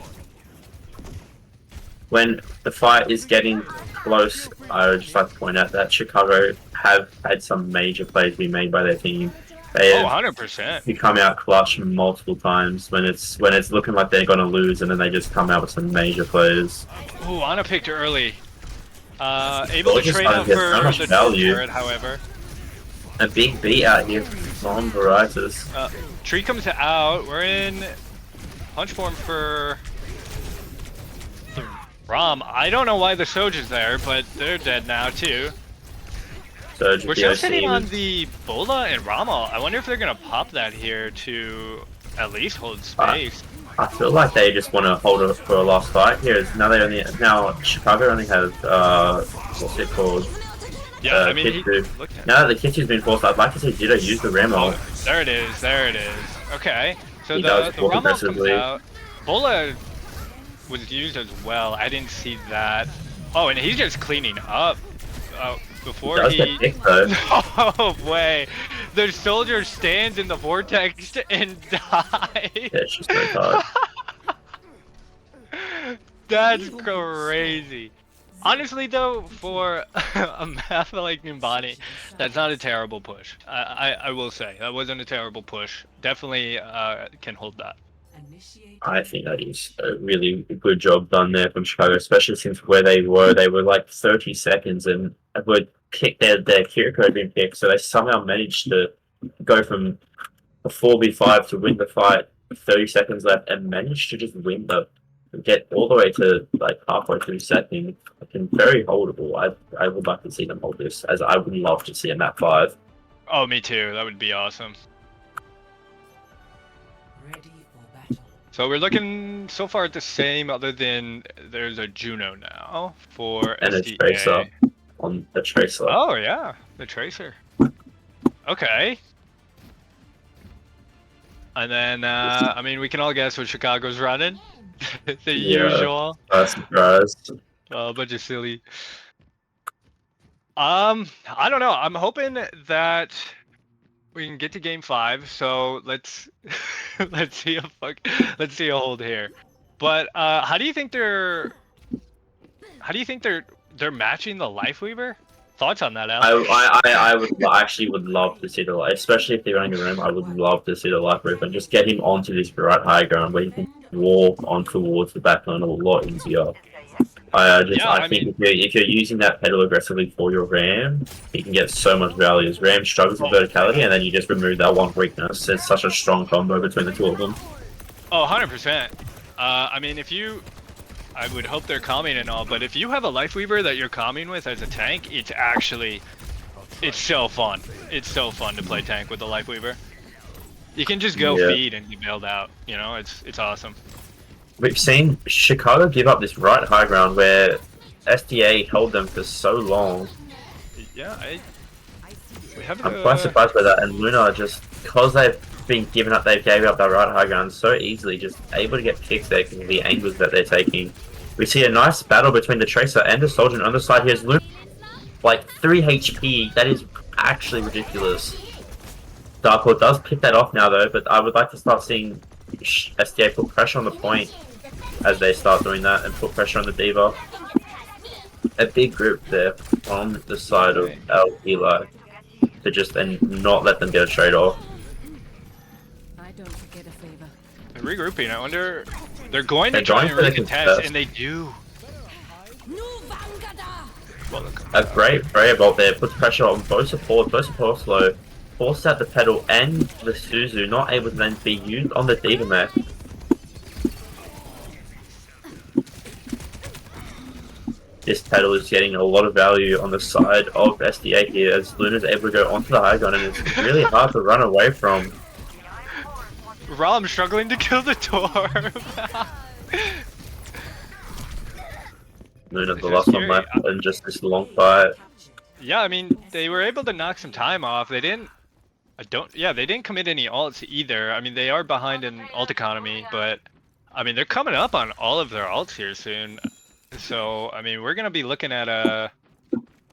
Speaker 6: When the fight is getting close, I would just like to point out that Chicago have had some major plays be made by their team. They
Speaker 7: Oh,
Speaker 6: have
Speaker 7: 100%.
Speaker 6: come out clutch multiple times when it's looking like they're gonna lose, and then they just come out with some major plays.
Speaker 7: Ooh, Ana picked early. Able to
Speaker 6: Gorgeous
Speaker 7: trade
Speaker 6: Ana
Speaker 7: up
Speaker 6: gets
Speaker 7: for
Speaker 6: so much
Speaker 7: the
Speaker 6: value.
Speaker 7: turret, however.
Speaker 6: A big beat out here from Veritas.
Speaker 7: Tree comes out. We're in punch form for the Rom. I don't know why the Soj is there, but they're dead now too.
Speaker 6: So
Speaker 7: We're still sitting on the Bola and Rama. I wonder if they're gonna pop that here to at least hold space.
Speaker 6: I feel like they just want to hold it for a last fight here. Now Chicago only has what's it called?
Speaker 7: Yeah, I mean,
Speaker 6: Kitsu.
Speaker 7: look at
Speaker 6: Now that the Kitsu's been forced, I'd like to see Ditto use the Remo.
Speaker 7: there it is, there it is. Okay, so
Speaker 6: He
Speaker 7: the
Speaker 6: does walk
Speaker 7: Rama comes
Speaker 6: aggressively.
Speaker 7: out. Bola was used as well. I didn't see that. Oh, and he's just cleaning up. Before
Speaker 6: Does
Speaker 7: he...
Speaker 6: get picked though.
Speaker 7: No way! The soldier stands in the vortex and dies.
Speaker 6: Yeah, it's just so hard.
Speaker 7: That's crazy. Honestly though, for a map like Nimbani, that's not a terrible push. I will say, that wasn't a terrible push. Definitely can hold that.
Speaker 6: I think that is a really good job done there from Chicago, especially since where they were like 30 seconds and would pick their Kiriko had been picked, so they somehow managed to go from a 4v5 to win the fight, 30 seconds left, and managed to just win get all the way to like halfway through second. Looking very holdable. I would like to see them hold this, as I would love to see a map 5.
Speaker 7: Oh, me too. That would be awesome.
Speaker 8: Ready for battle.
Speaker 7: So we're looking so far at the same, other than there's a Juno now for
Speaker 6: And a
Speaker 7: SDA.
Speaker 6: Tracer on the Tracer.
Speaker 7: Oh yeah, the Tracer. Okay. And then, I mean, we can all guess what Chicago's running. The usual.
Speaker 6: Surprise.
Speaker 7: A bunch of silly. I don't know. I'm hoping that we can get to game 5. So let's let's see a hold here. But how do you think they're matching the Lifeweaver? Thoughts on that, Alex?
Speaker 6: I actually would love to see the life, especially if they're running a room. I would love to see the life rip and just get him onto this right high ground where he can walk on towards the backline a lot easier. I think if you're using that pedal aggressively for your Ram, you can get so much value. As Ram struggles with verticality, and then you just remove that one weakness. It's such a strong combo between the two of them.
Speaker 7: Oh, 100%. I mean, I would hope they're calming and all, but if you have a Lifeweaver that you're calming with as a tank, it's so fun. It's so fun to play tank with the Lifeweaver. You can just go feed and get bailed out. You know, it's awesome.
Speaker 6: We've seen Chicago give up this right high ground where SDA held them for so long.
Speaker 7: Yeah,
Speaker 6: I'm quite surprised by that, and Luna just, because they've been given up, they gave up that right high ground so easily, just able to get picks there because of the angles that they're taking. We see a nice battle between the Tracer and the Soldier, and on the side here's Luna. Like 3 HP, that is actually ridiculous. Darkwood does pick that off now though, but I would like to start seeing SDA put pressure on the point as they start doing that and put pressure on the Diva. a big group there on the side of our Eli to just and not let them get a trade off.
Speaker 8: I don't forget a favor.
Speaker 7: They're regrouping. I wonder. They're going to
Speaker 6: They're
Speaker 7: try
Speaker 6: going
Speaker 7: and
Speaker 6: for the
Speaker 7: really contest,
Speaker 6: contest.
Speaker 7: and they do.
Speaker 6: A great Firebolt there puts pressure on both support slow, forces out the pedal and the Suzu, not able to then be used on the Diva mech. This pedal is getting a lot of value on the side of SDA here as Luna's able to go onto the high ground, and it's really hard to run away from.
Speaker 7: Rom struggling to kill the Torb.
Speaker 6: Luna the last one left and just this long fight.
Speaker 7: Yeah, I mean, they were able to knock some time off. They didn't. They didn't commit any ults either. I mean, they are behind in ult economy, but I mean, they're coming up on all of their ults here soon. So, I mean, we're gonna be looking at a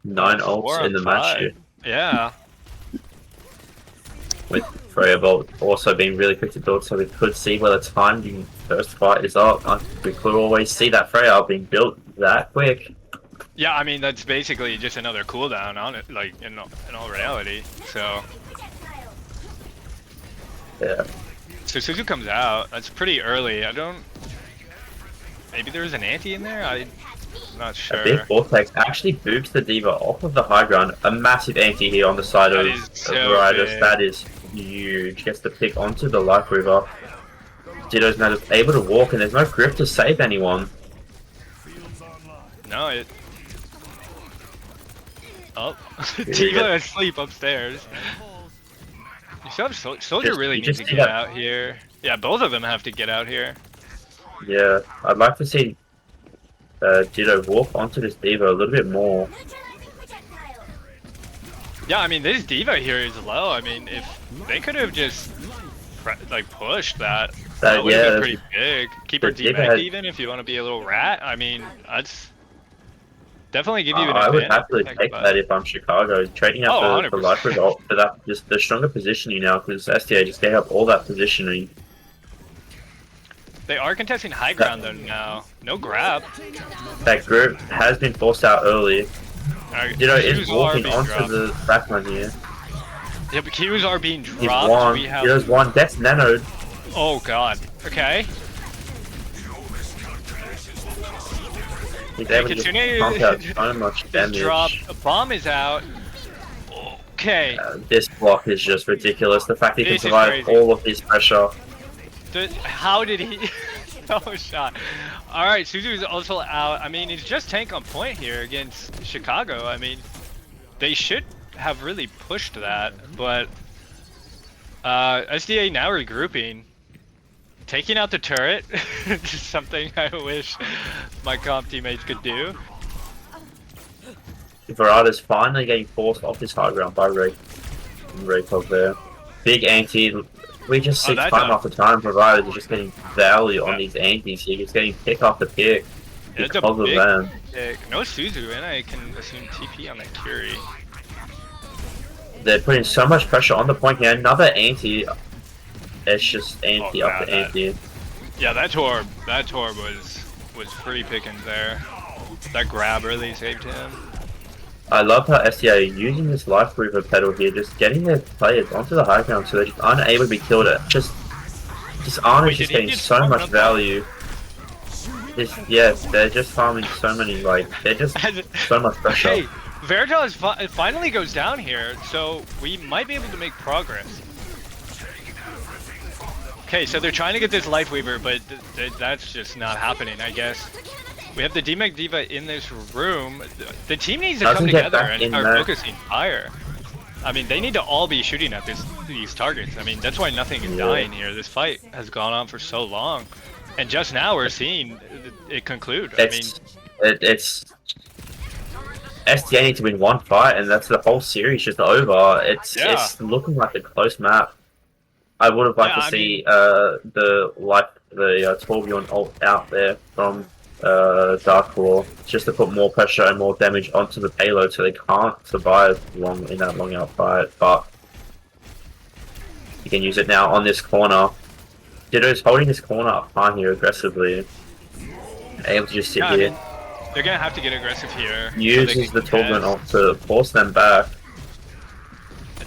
Speaker 6: 9 ults in the match here.
Speaker 7: Yeah.
Speaker 6: With Firebolt also being really quick to build, so we could see where the timing first fight is up. We could always see that Freya being built that quick.
Speaker 7: Yeah, I mean, that's basically just another cooldown on it, like, in all reality, so.
Speaker 6: Yeah.
Speaker 7: So Suzu comes out, that's pretty early, maybe there's an anti in there? I'm not sure.
Speaker 6: A big Vortex actually boots the Diva off of the high ground. A massive anti here on the side of Riders. That is huge. Gets the pick onto the Life River. Ditto's now just able to walk, and there's no grip to save anyone.
Speaker 7: No, Oh, Diva asleep upstairs. Soldier really needs to get out here. Yeah, both of them have to get out here.
Speaker 6: Yeah, I'd like to see Ditto walk onto this Diva a little bit more.
Speaker 7: Yeah, I mean, this Diva here is low. I mean, if they could have just like pushed that would have been pretty big. Keep her D-Mac even if you want to be a little rat. I mean, that's definitely give you an
Speaker 6: I would
Speaker 7: advantage,
Speaker 6: happily take that if I'm Chicago. Trading out the Life Result for that, just the stronger positioning now, because STA just gave up all that positioning.
Speaker 7: They are contesting high ground though now. No grab.
Speaker 6: That group has been forced out early. Ditto is walking onto the backline here.
Speaker 7: Yeah, but Qs are being dropped.
Speaker 6: He's won. Ditto's won. That's nanoed.
Speaker 7: Oh god. Okay.
Speaker 6: He's able to just pump out so much damage.
Speaker 7: Drop. A bomb is out. Okay.
Speaker 6: This block is just ridiculous. The fact he can survive all of this pressure.
Speaker 7: How did he? No shot. Alright, Suzu's also out. I mean, he's just tank on point here against Chicago. I mean, they should have really pushed that, but SDA now regrouping. Taking out the turret, just something I wish my comp teammates could do.
Speaker 6: Verada's finally getting forced off his high ground by Raycog there. Big anti. We just see time after time Verada is just getting value on these antis. He's getting pick after pick because of them.
Speaker 7: No Suzu, and I can assume TP on that Curie.
Speaker 6: They're putting so much pressure on the point here. Another anti. It's just anti after anti.
Speaker 7: Yeah, that Torb was pretty pickings there. That grab really saved him.
Speaker 6: I love how SDA are using this Life Reaver pedal here, just getting their players onto the high ground so they're just unable to be killed. Just Arn is just getting so much value. They're just farming so many, like, they're just so much pressure.
Speaker 7: Hey, Veritas finally goes down here, so we might be able to make progress. Okay, so they're trying to get this Life Weaver, but that's just not happening, I guess. We have the DMAC Diva in this room. The team needs to come together and start focusing fire. I mean, they need to all be shooting at these targets. I mean, that's why nothing is dying here. This fight has gone on for so long. And just now we're seeing it conclude.
Speaker 6: It's SDA need to win one fight, and that's the whole series just over. It's looking like a close map. I would have liked to see the Torbjorn ult out there from Dark Claw, just to put more pressure and more damage onto the payload so they can't survive long in that long out fight, but you can use it now on this corner. Ditto's holding this corner up high here aggressively, able to just sit here.
Speaker 7: They're gonna have to get aggressive here.
Speaker 6: Uses the tournament ult to force them back.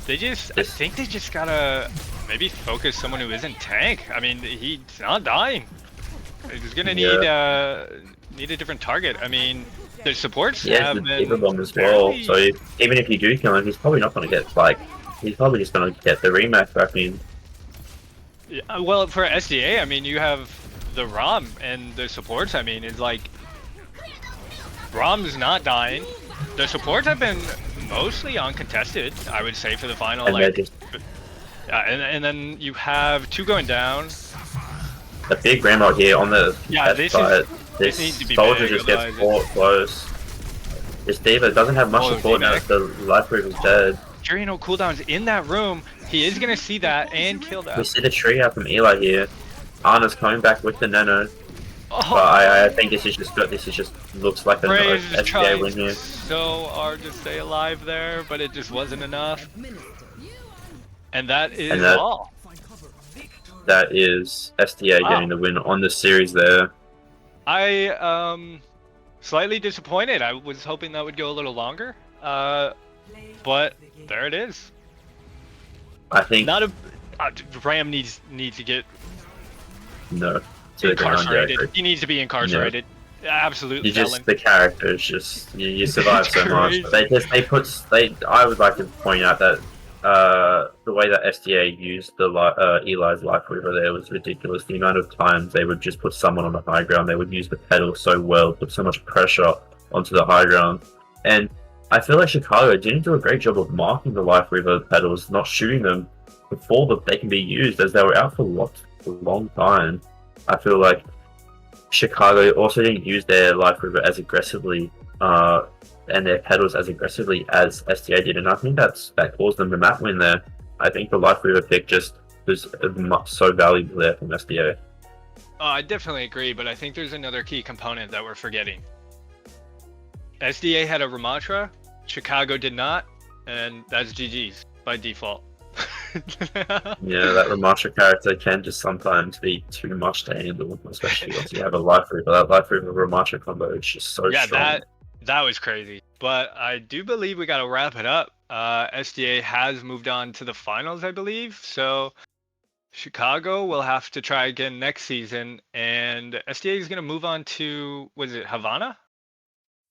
Speaker 7: They just, I think they just gotta maybe focus someone who isn't tank. I mean, he's not dying. He's gonna need need a different target. I mean, their supports have
Speaker 6: the
Speaker 7: been
Speaker 6: Diva Bomb as well. So even if you do kill him, he's probably not gonna get like, he's probably just gonna get the rematch back in.
Speaker 7: Yeah, well, for SDA, I mean, you have the ROM and the supports. I mean, it's like ROM's not dying. The supports have been mostly uncontested, I would say, for the final.
Speaker 6: And
Speaker 7: like, and then you have 2 going down.
Speaker 6: A big Rambo here on the
Speaker 7: this
Speaker 6: side.
Speaker 7: this needs to be
Speaker 6: soldier
Speaker 7: big,
Speaker 6: just gets
Speaker 7: otherwise
Speaker 6: caught close. This Diva doesn't have much support now. The life root is dead.
Speaker 7: During no cooldowns in that room, he is gonna see that and kill that.
Speaker 6: We see the tree out from Eli here. Ana's coming back with the Nano.
Speaker 7: Oh,
Speaker 6: but I think this is just looks like an
Speaker 7: Praise is
Speaker 6: SDA
Speaker 7: trying
Speaker 6: win here.
Speaker 7: so hard to stay alive there, but it just wasn't enough. And that is all.
Speaker 6: That is SDA getting the win on the series there.
Speaker 7: I slightly disappointed. I was hoping that would go a little longer. But there it is.
Speaker 6: I think
Speaker 7: Ram needs to get
Speaker 6: incarcerated.
Speaker 7: He needs to be incarcerated. Absolutely.
Speaker 6: The characters just you survive so much. I would like to point out that the way that SDA used the Eli's Life Weaver there was ridiculous. The amount of times they would just put someone on the high ground, they would use the pedal so well, put so much pressure onto the high ground. And I feel like Chicago didn't do a great job of marking the Life Weaver pedals, not shooting them before they can be used, as they were out for a long time. I feel like Chicago also didn't use their Life Weaver as aggressively and their pedals as aggressively as SDA did, and I think that caused them the map win there. I think the Life Weaver pick just was so valuable there from SDA.
Speaker 7: I definitely agree, but I think there's another key component that we're forgetting. SDA had a Ramatra, Chicago did not, and that's GG's by default.
Speaker 6: Yeah, that Ramatra character can just sometimes be too much to handle, especially once you have a Life Weaver. That Life Weaver Ramatra combo is just so strong.
Speaker 7: That was crazy. But I do believe we got to wrap it up. SDA has moved on to the finals, I believe. So Chicago will have to try again next season. And SDA is going to move on to, was it Havana?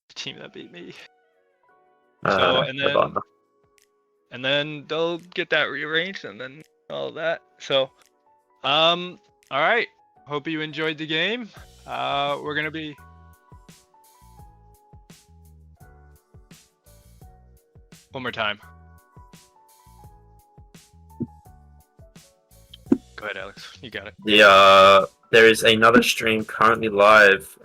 Speaker 7: The team that beat me. And then they'll get that rearranged and then all that. So, all right. Hope you enjoyed the game. We're going to be... One more time. Go ahead, Alex. You got it.
Speaker 6: There is another stream currently live.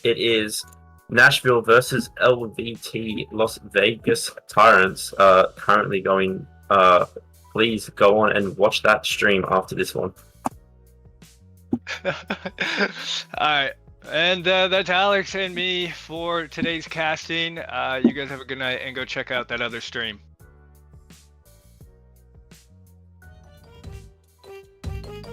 Speaker 6: It is Nashville versus LVT Las Vegas Tyrants. Currently going. Please go on and watch that stream after this one.
Speaker 7: All right. And that's Alex and me for today's casting. You guys have a good night and go check out that other stream.